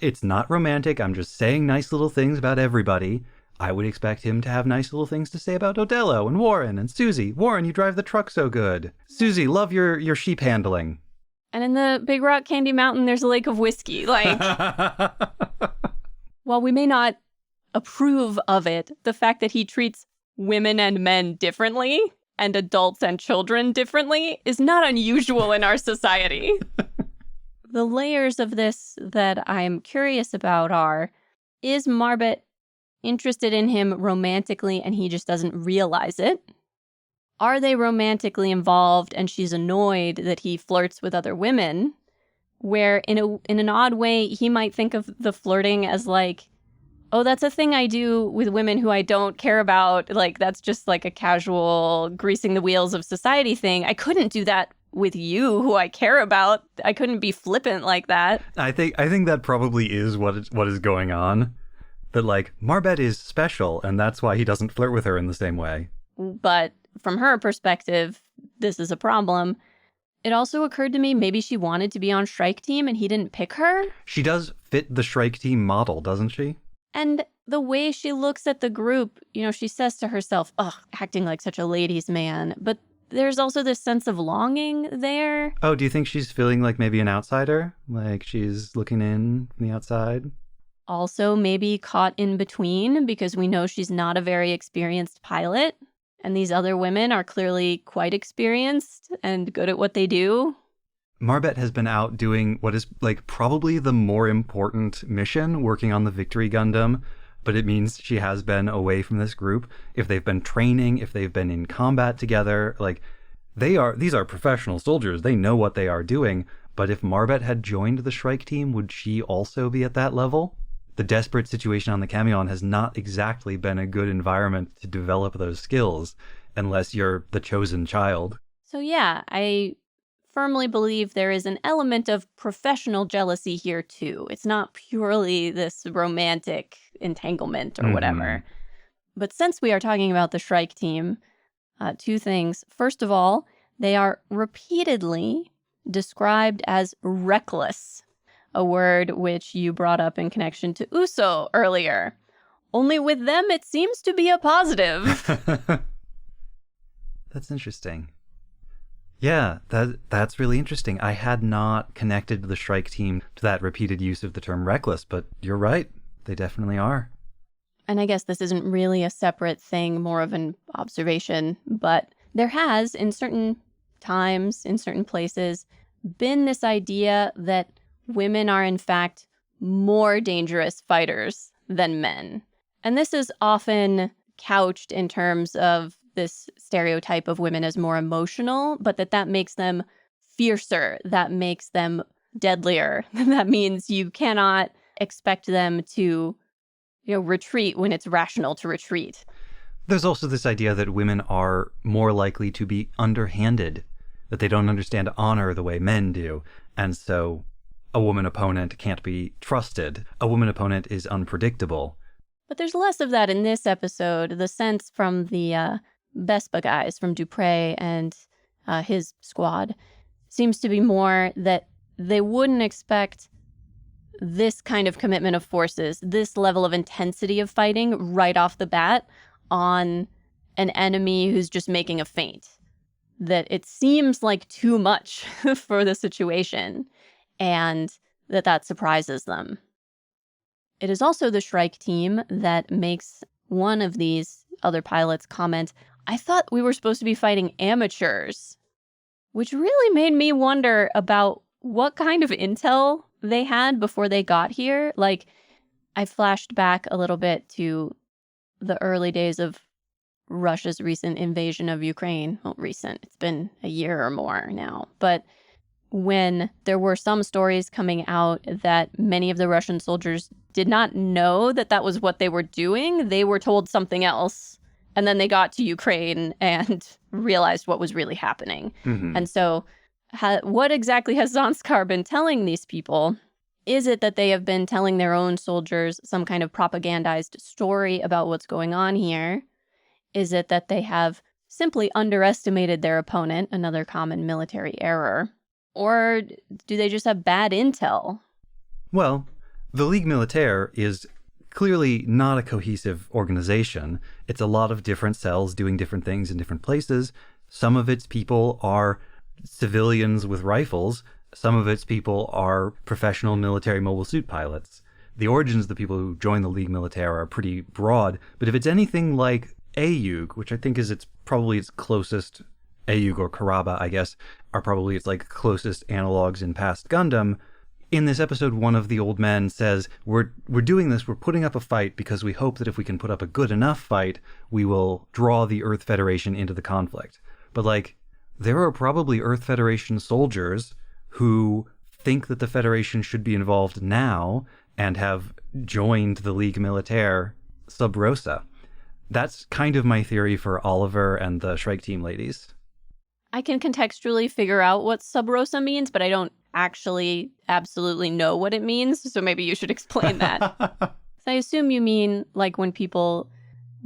it's not romantic, I'm just saying nice little things about everybody, I would expect him to have nice little things to say about Odello and Warren and Susie. Warren, you drive the truck so good. Susie, love your sheep handling. And in the Big Rock Candy Mountain, there's a lake of whiskey. Like, while we may not approve of it, the fact that he treats women and men differently and adults and children differently is not unusual in our society. The layers of this that I'm curious about are, is Marbet interested in him romantically and he just doesn't realize it? Are they romantically involved and she's annoyed that he flirts with other women? Where in an odd way, he might think of the flirting as like, oh, that's a thing I do with women who I don't care about. Like, that's just like a casual greasing the wheels of society thing. I couldn't do that with you, who I care about. I couldn't be flippant like that. I think that probably is what is going on. That, like, Marbet is special, and that's why he doesn't flirt with her in the same way. But from her perspective, this is a problem. It also occurred to me maybe she wanted to be on Shrike Team and he didn't pick her. She does fit the Shrike Team model, doesn't she? And the way she looks at the group, you know, she says to herself, ugh, acting like such a ladies' man. But there's also this sense of longing there. Oh, do you think she's feeling like maybe an outsider? Like she's looking in from the outside? Also maybe caught in between because we know she's not a very experienced pilot. And these other women are clearly quite experienced and good at what they do. Marbet has been out doing what is like probably the more important mission, working on the Victory Gundam, but it means she has been away from this group. If they've been training, if they've been in combat together, like these are professional soldiers. They know what they are doing. But if Marbet had joined the Shrike Team, would she also be at that level? The desperate situation on the camion has not exactly been a good environment to develop those skills unless you're the chosen child. So yeah, I firmly believe there is an element of professional jealousy here too. It's not purely this romantic entanglement or whatever. But since we are talking about the Shrike Team, two things. First of all, they are repeatedly described as reckless. A word which you brought up in connection to Uso earlier. Only with them, it seems to be a positive. That's interesting. Yeah, that's really interesting. I had not connected the Shrike Team to that repeated use of the term reckless, but you're right. They definitely are. And I guess this isn't really a separate thing, more of an observation, but there has, in certain times, in certain places, been this idea that women are in fact more dangerous fighters than men. And this is often couched in terms of this stereotype of women as more emotional, but that makes them fiercer, that makes them deadlier. That means you cannot expect them to, retreat when it's rational to retreat. There's also this idea that women are more likely to be underhanded, that they don't understand honor the way men do. And so a woman opponent can't be trusted. A woman opponent is unpredictable. But there's less of that in this episode. The sense from the Vespa guys, from Dupre and his squad, seems to be more that they wouldn't expect this kind of commitment of forces, this level of intensity of fighting right off the bat on an enemy who's just making a feint. That it seems like too much for the situation, and that surprises them. It is also the Shrike Team that makes one of these other pilots comment, "I thought we were supposed to be fighting amateurs," which really made me wonder about what kind of intel they had before they got here. Like, I flashed back a little bit to the early days of Russia's recent invasion of Ukraine. Well, recent. It's been a year or more now. But when there were some stories coming out that many of the Russian soldiers did not know that was what they were doing, they were told something else. And then they got to Ukraine and realized what was really happening. Mm-hmm. And so what exactly has Zanskar been telling these people? Is it that they have been telling their own soldiers some kind of propagandized story about what's going on here? Is it that they have simply underestimated their opponent, another common military error? Or do they just have bad intel? Well, the Ligue Militaire is clearly not a cohesive organization. It's a lot of different cells doing different things in different places. Some of its people are civilians with rifles. Some of its people are professional military mobile suit pilots. The origins of the people who join the Ligue Militaire are pretty broad, but if it's anything like AUG, which I think is probably its closest, AUG or Karaba, I guess, are probably its closest analogs in past Gundam. In this episode, one of the old men says, we're doing this, we're putting up a fight because we hope that if we can put up a good enough fight, we will draw the Earth Federation into the conflict. But there are probably Earth Federation soldiers who think that the Federation should be involved now and have joined the Ligue Militaire sub rosa. That's kind of my theory for Oliver and the Shrike Team ladies. I can contextually figure out what sub rosa means, but I don't actually absolutely know what it means, so maybe you should explain that. So I assume you mean when people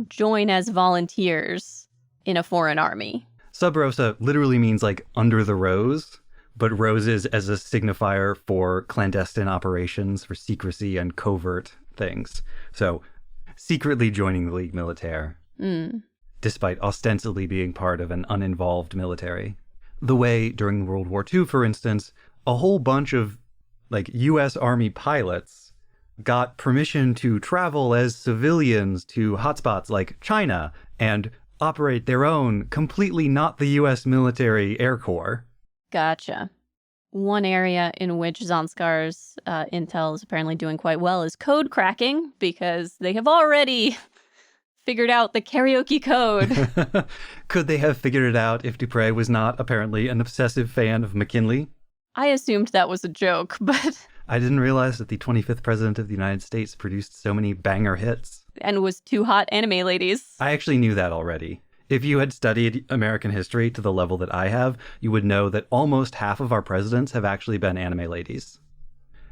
join as volunteers in a foreign army. Sub rosa literally means under the rose, but roses as a signifier for clandestine operations, for secrecy and covert things. So secretly joining the Ligue Militaire, despite ostensibly being part of an uninvolved military. The way during World War II, for instance, a whole bunch of U.S. Army pilots got permission to travel as civilians to hotspots like China and operate their own, completely not the U.S. military Air Corps. Gotcha. One area in which Zanskar's intel is apparently doing quite well is code cracking, because they have already figured out the karaoke code. Could they have figured it out if Dupre was not apparently an obsessive fan of McKinley? I assumed that was a joke, but... I didn't realize that the 25th president of the United States produced so many banger hits. And was two hot anime ladies. I actually knew that already. If you had studied American history to the level that I have, you would know that almost half of our presidents have actually been anime ladies.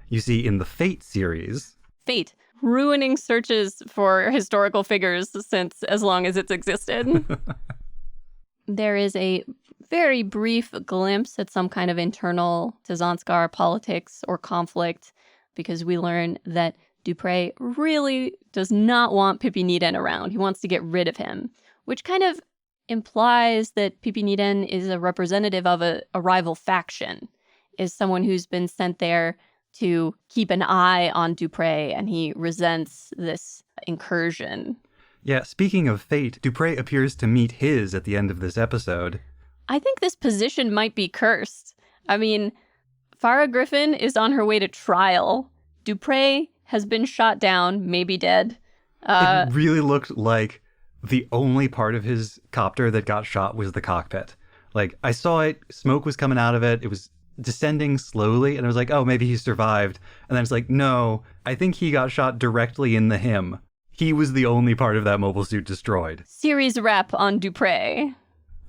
You see, in the Fate series... Fate. Ruining searches for historical figures since as long as it's existed. There is a very brief glimpse at some kind of internal to Zanskar politics or conflict, because we learn that Dupre really does not want Pippi Needham around. He wants to get rid of him, which kind of implies that Pippi Needham is a representative of a rival faction, is someone who's been sent there to keep an eye on Dupre, and he resents this incursion. Yeah, speaking of fate, Dupre appears to meet his at the end of this episode. I think this position might be cursed. I mean, Farah Griffin is on her way to trial. Dupree has been shot down, maybe dead. It really looked like the only part of his copter that got shot was the cockpit. Like, I saw it, smoke was coming out of it, it was descending slowly, and I was like, oh, maybe he survived. And then it's like, no, I think he got shot directly in the hem. He was the only part of that mobile suit destroyed. Series wrap on Dupree.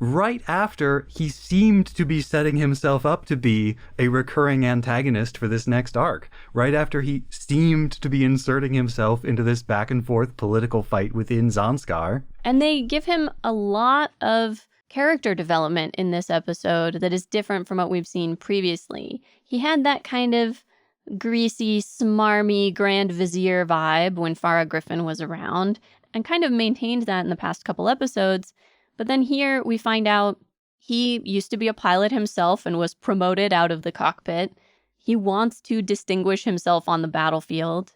Right after he seemed to be setting himself up to be a recurring antagonist for this next arc. Right after he seemed to be inserting himself into this back and forth political fight within Zanskar. And they give him a lot of character development in this episode that is different from what we've seen previously. He had that kind of greasy, smarmy Grand Vizier vibe when Farah Griffin was around, and kind of maintained that in the past couple episodes. But then here we find out he used to be a pilot himself and was promoted out of the cockpit. He wants to distinguish himself on the battlefield.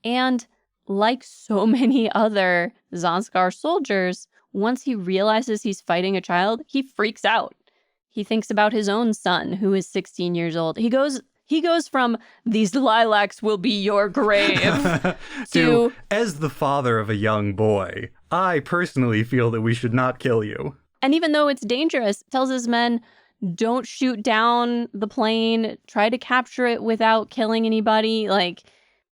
And like so many other Zanskar soldiers, once he realizes he's fighting a child, he freaks out. He thinks about his own son, who is 16 years old. He goes from, these lilacs will be your grave, to, as the father of a young boy, I personally feel that we should not kill you. And even though it's dangerous, tells his men, don't shoot down the plane, try to capture it without killing anybody. Like,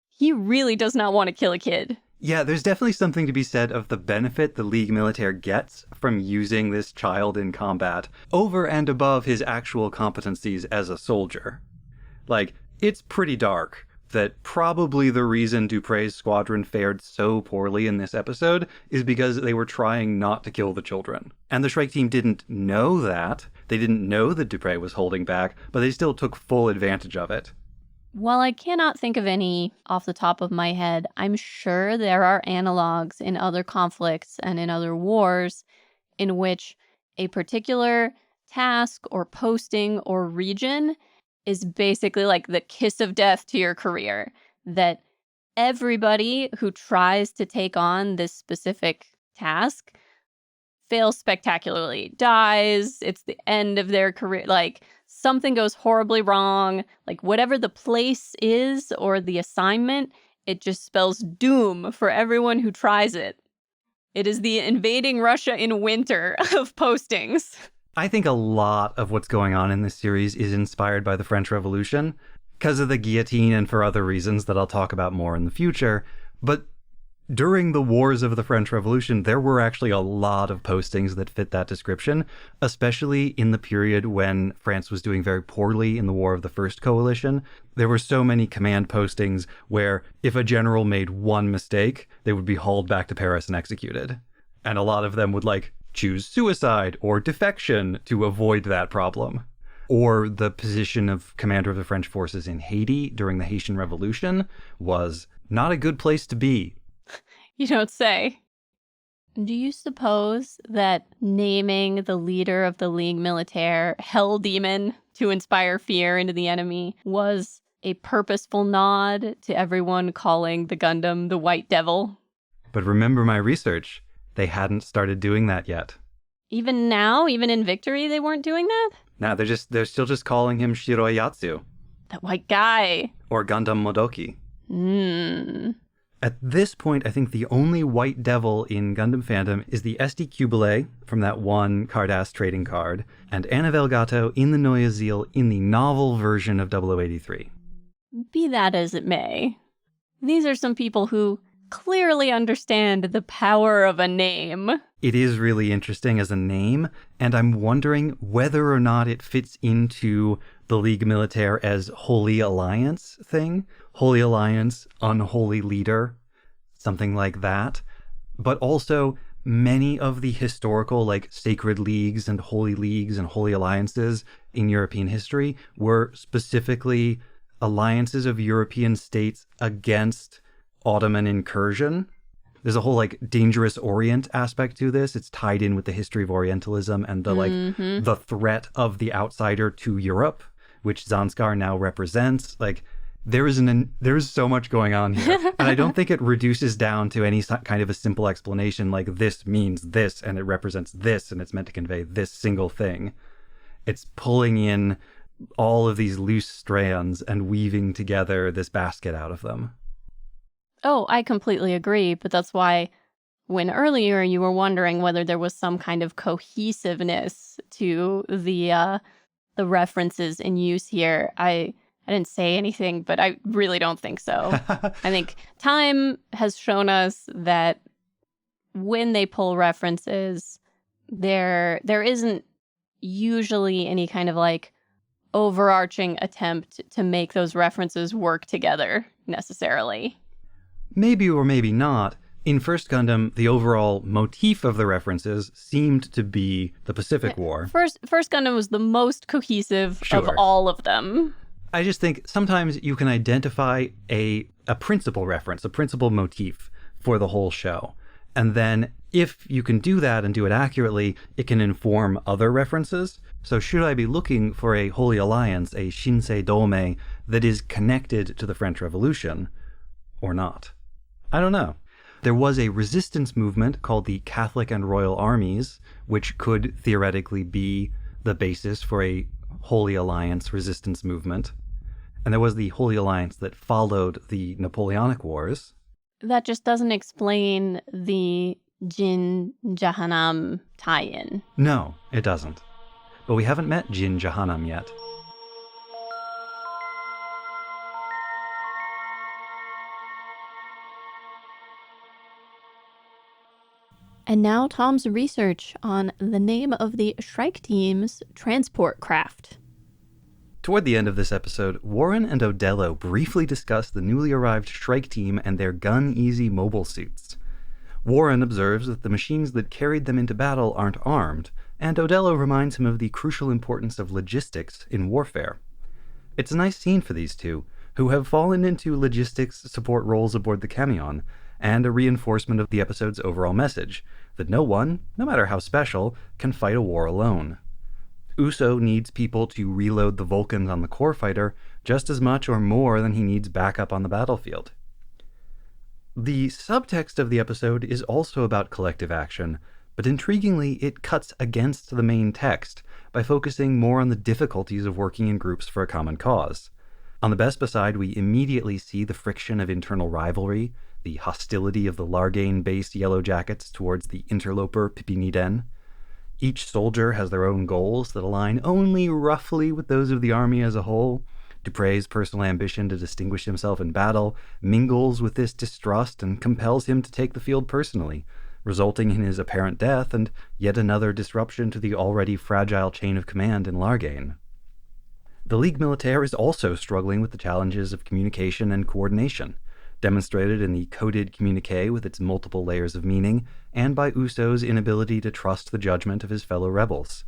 he really does not want to kill a kid. Yeah, there's definitely something to be said of the benefit the League Militaire gets from using this child in combat over and above his actual competencies as a soldier. Like, it's pretty dark that probably the reason Dupree's squadron fared so poorly in this episode is because they were trying not to kill the children. And the Shrike Team didn't know that. They didn't know that Dupree was holding back, but they still took full advantage of it. While I cannot think of any off the top of my head, I'm sure there are analogs in other conflicts and in other wars in which a particular task or posting or region is basically like the kiss of death to your career. That everybody who tries to take on this specific task fails spectacularly, dies, it's the end of their career, like something goes horribly wrong, like whatever the place is or the assignment, it just spells doom for everyone who tries it. It is the invading Russia in winter of postings. I think a lot of what's going on in this series is inspired by the French Revolution because of the guillotine and for other reasons that I'll talk about more in the future. But during the wars of the French Revolution, there were actually a lot of postings that fit that description, especially in the period when France was doing very poorly in the War of the First Coalition. There were so many command postings where if a general made one mistake, they would be hauled back to Paris and executed. And a lot of them would choose suicide or defection to avoid that problem. Or the position of commander of the French forces in Haiti during the Haitian Revolution was not a good place to be. You don't say. Do you suppose that naming the leader of the League Militaire Hell Demon to inspire fear into the enemy was a purposeful nod to everyone calling the Gundam the White Devil? But remember my research. They hadn't started doing that yet. Even now, even in Victory, they weren't doing that? No, they're still just calling him Shiroyatsu. That white guy. Or Gundam Modoki. At this point, I think the only white devil in Gundam fandom is the SD Cubile from that one Cardass trading card, and Annabelle Gatto in the Neue Ziel in the novel version of 0083. Be that as it may, these are some people who clearly understand the power of a name. It is really interesting as a name, and I'm wondering whether or not it fits into the League Militaire as Holy Alliance thing. Holy Alliance, unholy leader, something like that. But also, many of the historical, sacred leagues and holy alliances in European history were specifically alliances of European states against Ottoman incursion. There's a whole dangerous Orient aspect to this. It's tied in with the history of Orientalism and the the threat of the outsider to Europe, which Zanskar now represents. There is so much going on here, and I don't think it reduces down to any kind of a simple explanation like this means this and it represents this and it's meant to convey this single thing. It's pulling in all of these loose strands and weaving together this basket out of them. Oh, I completely agree, but that's why when earlier you were wondering whether there was some kind of cohesiveness to the references in use here, I didn't say anything, but I really don't think so. I think time has shown us that when they pull references, there isn't usually any kind of like overarching attempt to make those references work together necessarily. Maybe or maybe not. In First Gundam, the overall motif of the references seemed to be the Pacific War. First Gundam was the most cohesive of all of them. I just think sometimes you can identify a principal reference, a principal motif for the whole show. And then if you can do that and do it accurately, it can inform other references. So should I be looking for a Holy Alliance, a Shinsei Dome, that is connected to the French Revolution or not? I don't know. There was a resistance movement called the Catholic and Royal Armies, which could theoretically be the basis for a Holy Alliance resistance movement. And there was the Holy Alliance that followed the Napoleonic Wars. That just doesn't explain the Jin Jahannam tie-in. No, it doesn't. But we haven't met Jin Jahannam yet. And now Tom's research on the name of the Shrike Team's transport craft. Toward the end of this episode, Warren and Odello briefly discuss the newly arrived Shrike Team and their gun-easy mobile suits. Warren observes that the machines that carried them into battle aren't armed, and Odello reminds him of the crucial importance of logistics in warfare. It's a nice scene for these two, who have fallen into logistics support roles aboard the Camion, and a reinforcement of the episode's overall message, that no one, no matter how special, can fight a war alone. Uso needs people to reload the Vulcans on the core fighter just as much or more than he needs backup on the battlefield. The subtext of the episode is also about collective action, but intriguingly it cuts against the main text by focusing more on the difficulties of working in groups for a common cause. On the Bespa side, we immediately see the friction of internal rivalry, the hostility of the Largain-based Yellow Jackets towards the interloper Pipiniden. Each soldier has their own goals that align only roughly with those of the army as a whole. Dupre's personal ambition to distinguish himself in battle mingles with this distrust and compels him to take the field personally, resulting in his apparent death and yet another disruption to the already fragile chain of command in Largain. The Ligue Militaire is also struggling with the challenges of communication and coordination, demonstrated in the coded communique with its multiple layers of meaning, and by Uso's inability to trust the judgment of his fellow rebels.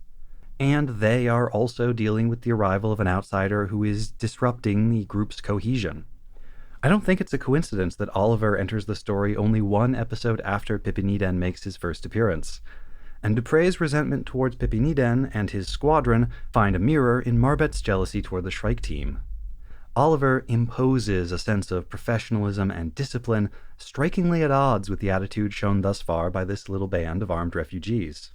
And they are also dealing with the arrival of an outsider who is disrupting the group's cohesion. I don't think it's a coincidence that Oliver enters the story only one episode after Pipiniden makes his first appearance, and Dupre's resentment towards Pipiniden and his squadron find a mirror in Marbet's jealousy toward the Shrike Team. Oliver imposes a sense of professionalism and discipline strikingly at odds with the attitude shown thus far by this little band of armed refugees.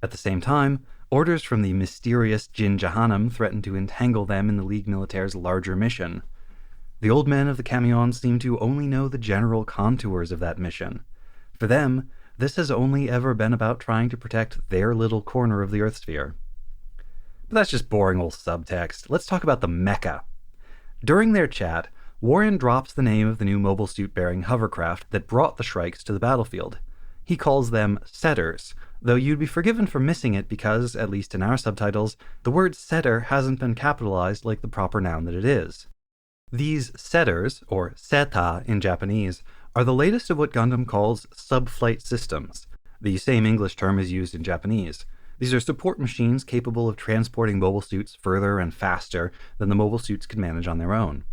At the same time, orders from the mysterious Jin Jahannam threaten to entangle them in the Ligue Militaire's larger mission. The old men of the Camion seem to only know the general contours of that mission. For them, this has only ever been about trying to protect their little corner of the Earth sphere. But that's just boring old subtext. Let's talk about the mecha. During their chat, Warren drops the name of the new mobile suit-bearing hovercraft that brought the Shrikes to the battlefield. He calls them setters, though you'd be forgiven for missing it because, at least in our subtitles, the word setter hasn't been capitalized like the proper noun that it is. These setters, or seta in Japanese, are the latest of what Gundam calls sub-flight systems. The same English term is used in Japanese. These are support machines capable of transporting mobile suits further and faster than the mobile suits could manage on their own.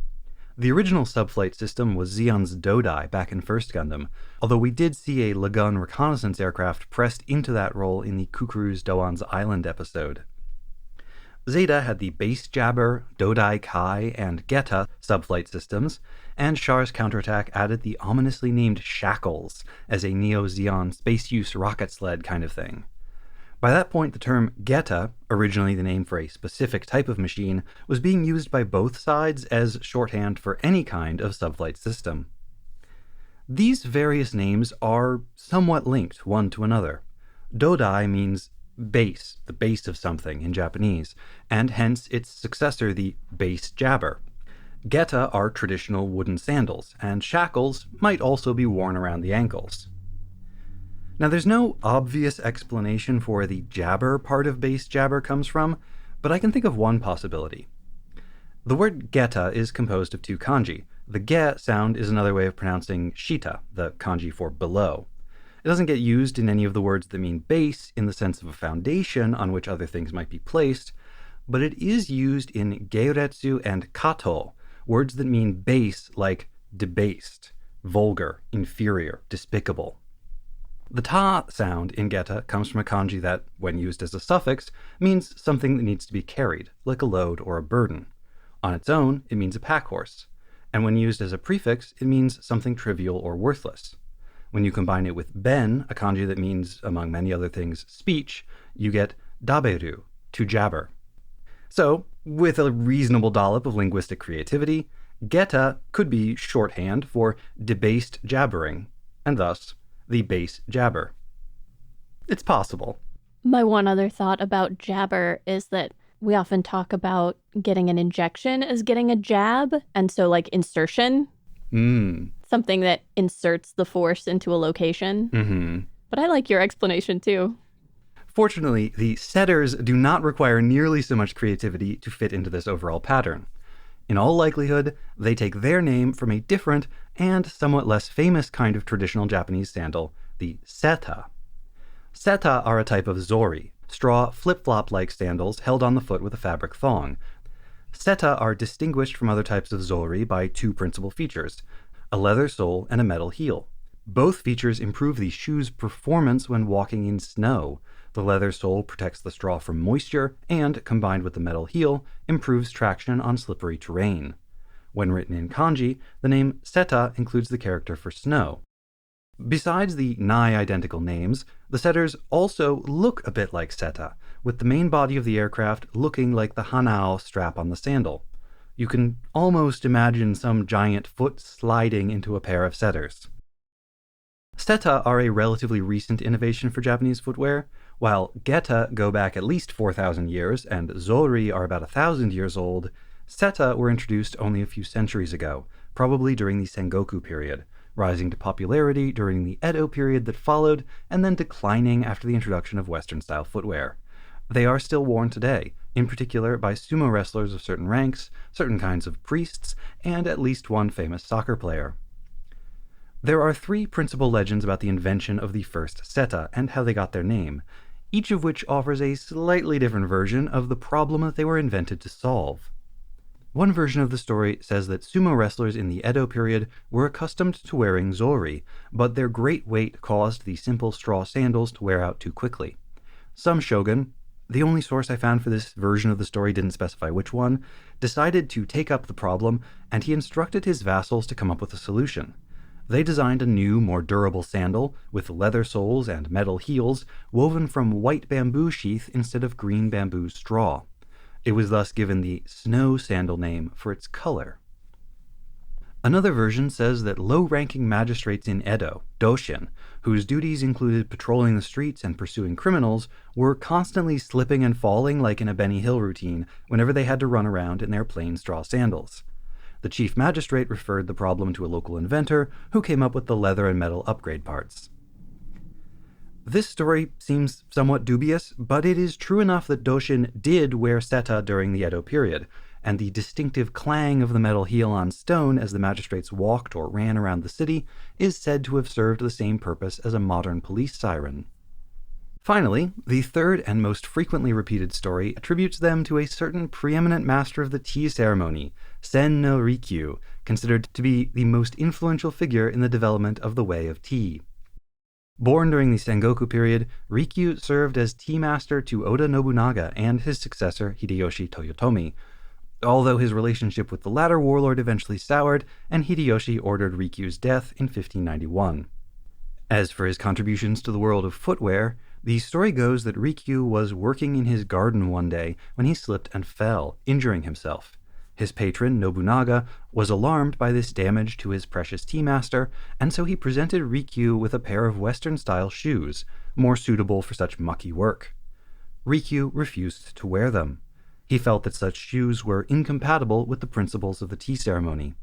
The original sub-flight system was Zeon's Dodai back in First Gundam, although we did see a Lagun reconnaissance aircraft pressed into that role in the Kukuru's Doan's Island episode. Zeta had the Base Jabber, Dodai Kai, and Geta sub-flight systems, and Char's counterattack added the ominously named Shackles as a Neo-Zeon space-use rocket sled kind of thing. By that point, the term geta, originally the name for a specific type of machine, was being used by both sides as shorthand for any kind of subflight system. These various names are somewhat linked one to another. Dodai means base, the base of something in Japanese, and hence its successor, the base jabber. Geta are traditional wooden sandals, and shackles might also be worn around the ankles. Now, there's no obvious explanation for where the jabber part of base jabber comes from, but I can think of one possibility. The word geta is composed of two kanji. The ge sound is another way of pronouncing shita, the kanji for below. It doesn't get used in any of the words that mean base in the sense of a foundation on which other things might be placed, but it is used in geiretsu and kato, words that mean base like debased, vulgar, inferior, despicable. The ta sound in geta comes from a kanji that, when used as a suffix, means something that needs to be carried, like a load or a burden. On its own, it means a pack horse, and when used as a prefix, it means something trivial or worthless. When you combine it with ben, a kanji that means, among many other things, speech, you get daberu, to jabber. So, with a reasonable dollop of linguistic creativity, geta could be shorthand for debased jabbering, and thus the base jabber. It's possible. My one other thought about jabber is that we often talk about getting an injection as getting a jab, and so like insertion. Something that inserts the force into a location. But I like your explanation too. Fortunately, the setters do not require nearly so much creativity to fit into this overall pattern. In all likelihood, they take their name from a different and somewhat less famous kind of traditional Japanese sandal, the seta. Seta are a type of zori, straw flip-flop-like sandals held on the foot with a fabric thong. Seta are distinguished from other types of zori by two principal features: a leather sole and a metal heel. Both features improve the shoe's performance when walking in snow. The leather sole protects the straw from moisture and, combined with the metal heel, improves traction on slippery terrain. When written in kanji, the name seta includes the character for snow. Besides the nigh-identical names, the setters also look a bit like seta, with the main body of the aircraft looking like the hanao strap on the sandal. You can almost imagine some giant foot sliding into a pair of setters. Seta are a relatively recent innovation for Japanese footwear. While geta go back at least 4,000 years and zori are about 1,000 years old, seta were introduced only a few centuries ago, probably during the Sengoku period, rising to popularity during the Edo period that followed, and then declining after the introduction of Western-style footwear. They are still worn today, in particular by sumo wrestlers of certain ranks, certain kinds of priests, and at least one famous soccer player. There are three principal legends about the invention of the first seta and how they got their name, each of which offers a slightly different version of the problem that they were invented to solve. One version of the story says that sumo wrestlers in the Edo period were accustomed to wearing zori, but their great weight caused the simple straw sandals to wear out too quickly. Some shogun, the only source I found for this version of the story didn't specify which one, decided to take up the problem, and he instructed his vassals to come up with a solution. They designed a new, more durable sandal with leather soles and metal heels woven from white bamboo sheath instead of green bamboo straw. It was thus given the snow sandal name for its color. Another version says that low-ranking magistrates in Edo, doshin, whose duties included patrolling the streets and pursuing criminals, were constantly slipping and falling like in a Benny Hill routine whenever they had to run around in their plain straw sandals. The chief magistrate referred the problem to a local inventor, who came up with the leather and metal upgrade parts. This story seems somewhat dubious, but it is true enough that doshin did wear seta during the Edo period, and the distinctive clang of the metal heel on stone as the magistrates walked or ran around the city is said to have served the same purpose as a modern police siren. Finally, the third and most frequently repeated story attributes them to a certain preeminent master of the tea ceremony, Sen no Rikyu, considered to be the most influential figure in the development of the way of tea. Born during the Sengoku period, Rikyu served as tea master to Oda Nobunaga and his successor Hideyoshi Toyotomi, although his relationship with the latter warlord eventually soured, and Hideyoshi ordered Rikyu's death in 1591. As for his contributions to the world of footwear, The story goes that Rikyu was working in his garden one day when he slipped and fell, injuring himself. His patron, Nobunaga, was alarmed by this damage to his precious tea master, and so he presented Rikyu with a pair of Western-style shoes, more suitable for such mucky work. Rikyu refused to wear them. He felt that such shoes were incompatible with the principles of the tea ceremony.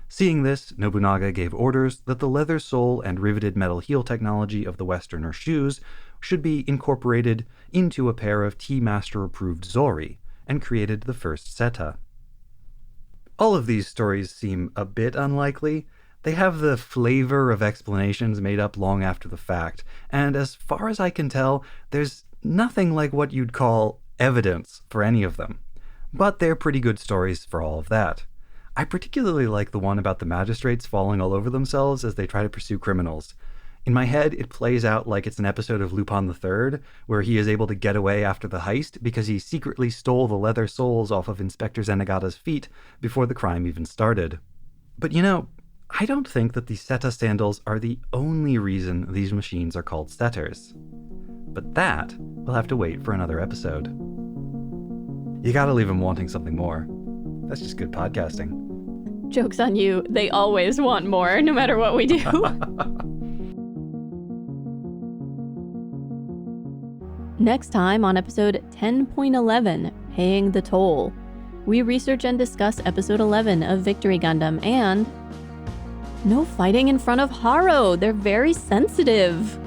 Seeing this, Nobunaga gave orders that the leather sole and riveted metal heel technology of the Westerner shoes should be incorporated into a pair of tea master-approved zori, and created the first seta. All of these stories seem a bit unlikely. They have the flavor of explanations made up long after the fact, and as far as I can tell, there's nothing like what you'd call evidence for any of them. But they're pretty good stories for all of that. I particularly like the one about the magistrates falling all over themselves as they try to pursue criminals. In my head, it plays out like it's an episode of Lupin III, where he is able to get away after the heist because he secretly stole the leather soles off of Inspector Zenigata's feet before the crime even started. But I don't think that the Seta sandals are the only reason these machines are called setters. But that will have to wait for another episode. You gotta leave them wanting something more. That's just good podcasting. Joke's on you. They always want more, no matter what we do. Next time on episode 10.11, Paying the Toll, we research and discuss episode 11 of Victory Gundam and no fighting in front of Haro. They're very sensitive.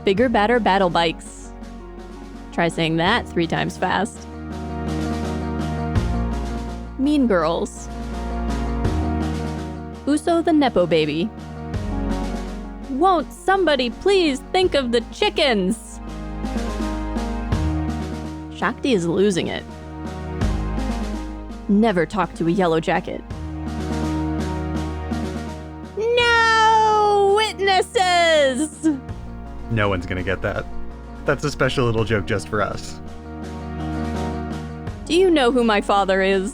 Bigger, badder battle bikes. Try saying that 3 times fast. Mean Girls. Uso the Nepo baby. Won't somebody please think of the chickens? Shakti is losing it. Never talk to a yellow jacket. No witnesses! No one's gonna get that. That's a special little joke just for us. Do you know who my father is?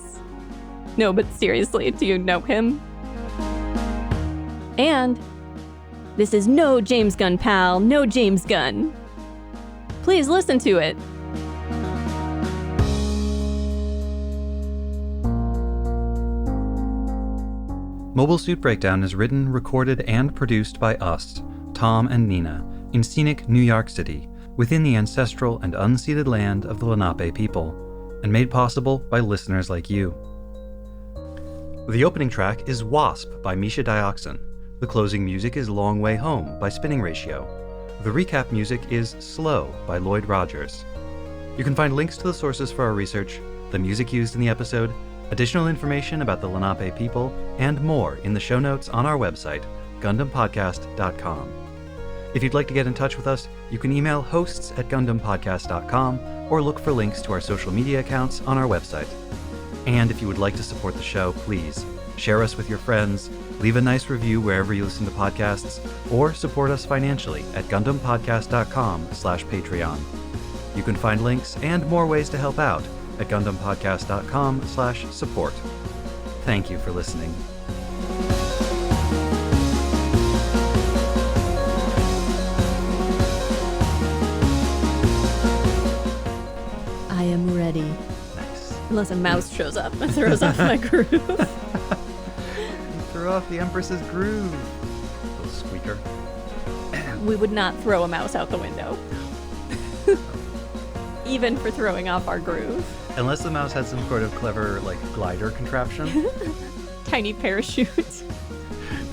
No, but seriously, do you know him? And this is no James Gunn, pal, no James Gunn. Please listen to it. Mobile Suit Breakdown is written, recorded, and produced by us, Tom and Nina, in scenic New York City, within the ancestral and unceded land of the Lenape people, and made possible by listeners like you. The opening track is Wasp by Misha Dioxin. The closing music is Long Way Home by Spinning Ratio. The recap music is Slow by Lloyd Rogers. You can find links to the sources for our research, the music used in the episode, additional information about the Lenape people, and more in the show notes on our website, GundamPodcast.com. If you'd like to get in touch with us, you can email hosts@GundamPodcast.com or look for links to our social media accounts on our website. And if you would like to support the show, please share us with your friends, leave a nice review wherever you listen to podcasts, or support us financially at GundamPodcast.com/Patreon. You can find links and more ways to help out at GundamPodcast.com/support. Thank you for listening. I am ready. Nice. Unless a mouse shows up and throws off my groove. Throw off the Empress's groove. Little squeaker. We would not throw a mouse out the window. Even for throwing off our groove. Unless the mouse had some sort of clever, glider contraption. Tiny parachute.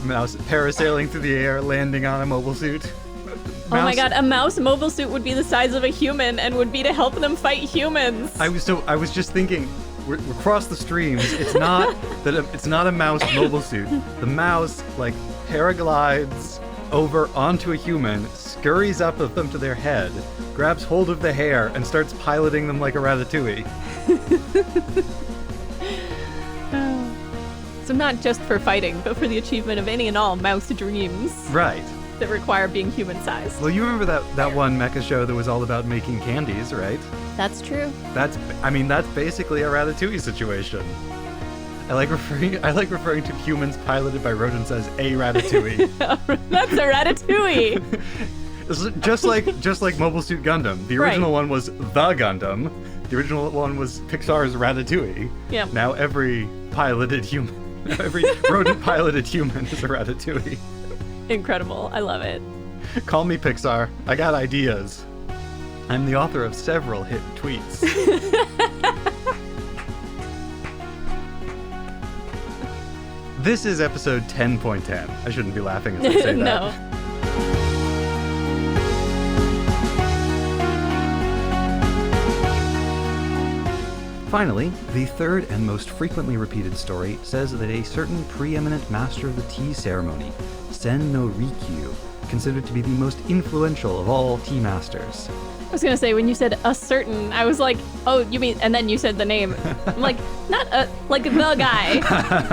Mouse parasailing through the air, landing on a mobile suit. Oh my god, a mouse mobile suit would be the size of a human and would be to help them fight humans. I was just thinking, we're across the streams. It's not it's not a mouse mobile suit. The mouse paraglides over onto a human, scurries up with them to their head, grabs hold of the hair, and starts piloting them like a ratatouille. So not just for fighting, but for the achievement of any and all mouse dreams. Right. That require being human-sized. Well, you remember that one mecha show that was all about making candies, right? That's true. That's basically a ratatouille situation. I like referring to humans piloted by rodents as a ratatouille. That's a ratatouille. Just like Mobile Suit Gundam. The original one was The Gundam. The original one was Pixar's Ratatouille. Yep. Now every rodent piloted human is a Ratatouille. Incredible. I love it. Call me Pixar. I got ideas. I'm the author of several hit tweets. This is episode 10.10. I shouldn't be laughing as I say that. No. Finally, the third and most frequently repeated story says that a certain preeminent master of the tea ceremony, Sen no Rikyu, considered to be the most influential of all tea masters. I was gonna say, when you said a certain, I was like, oh, you mean, and then you said the name. I'm like, not a, like the guy.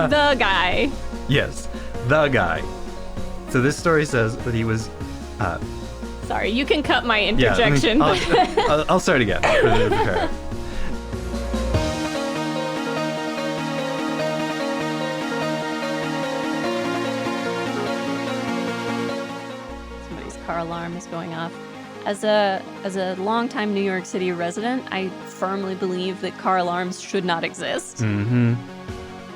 The guy. Yes, the guy. So this story says that he was... Sorry, you can cut my interjection. Yeah, I'll start again. Somebody's car alarm is going off. As a longtime New York City resident, I firmly believe that car alarms should not exist. Mm-hmm.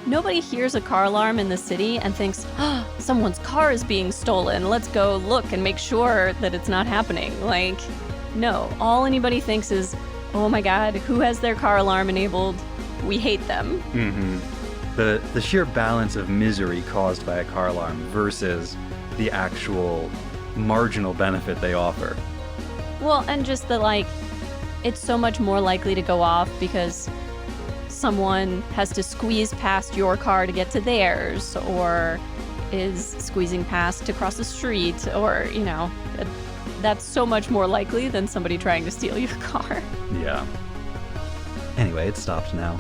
Nobody hears a car alarm in the city and thinks, oh, someone's car is being stolen. Let's go look and make sure that it's not happening. Like, no. All anybody thinks is, oh my God, who has their car alarm enabled? We hate them. Mm-hmm. The sheer balance of misery caused by a car alarm versus the actual marginal benefit they offer. Well, and just the, like, it's so much more likely to go off because someone has to squeeze past your car to get to theirs, or is squeezing past to cross the street, or, you know, that's so much more likely than somebody trying to steal your car. Yeah. Anyway, it stopped now.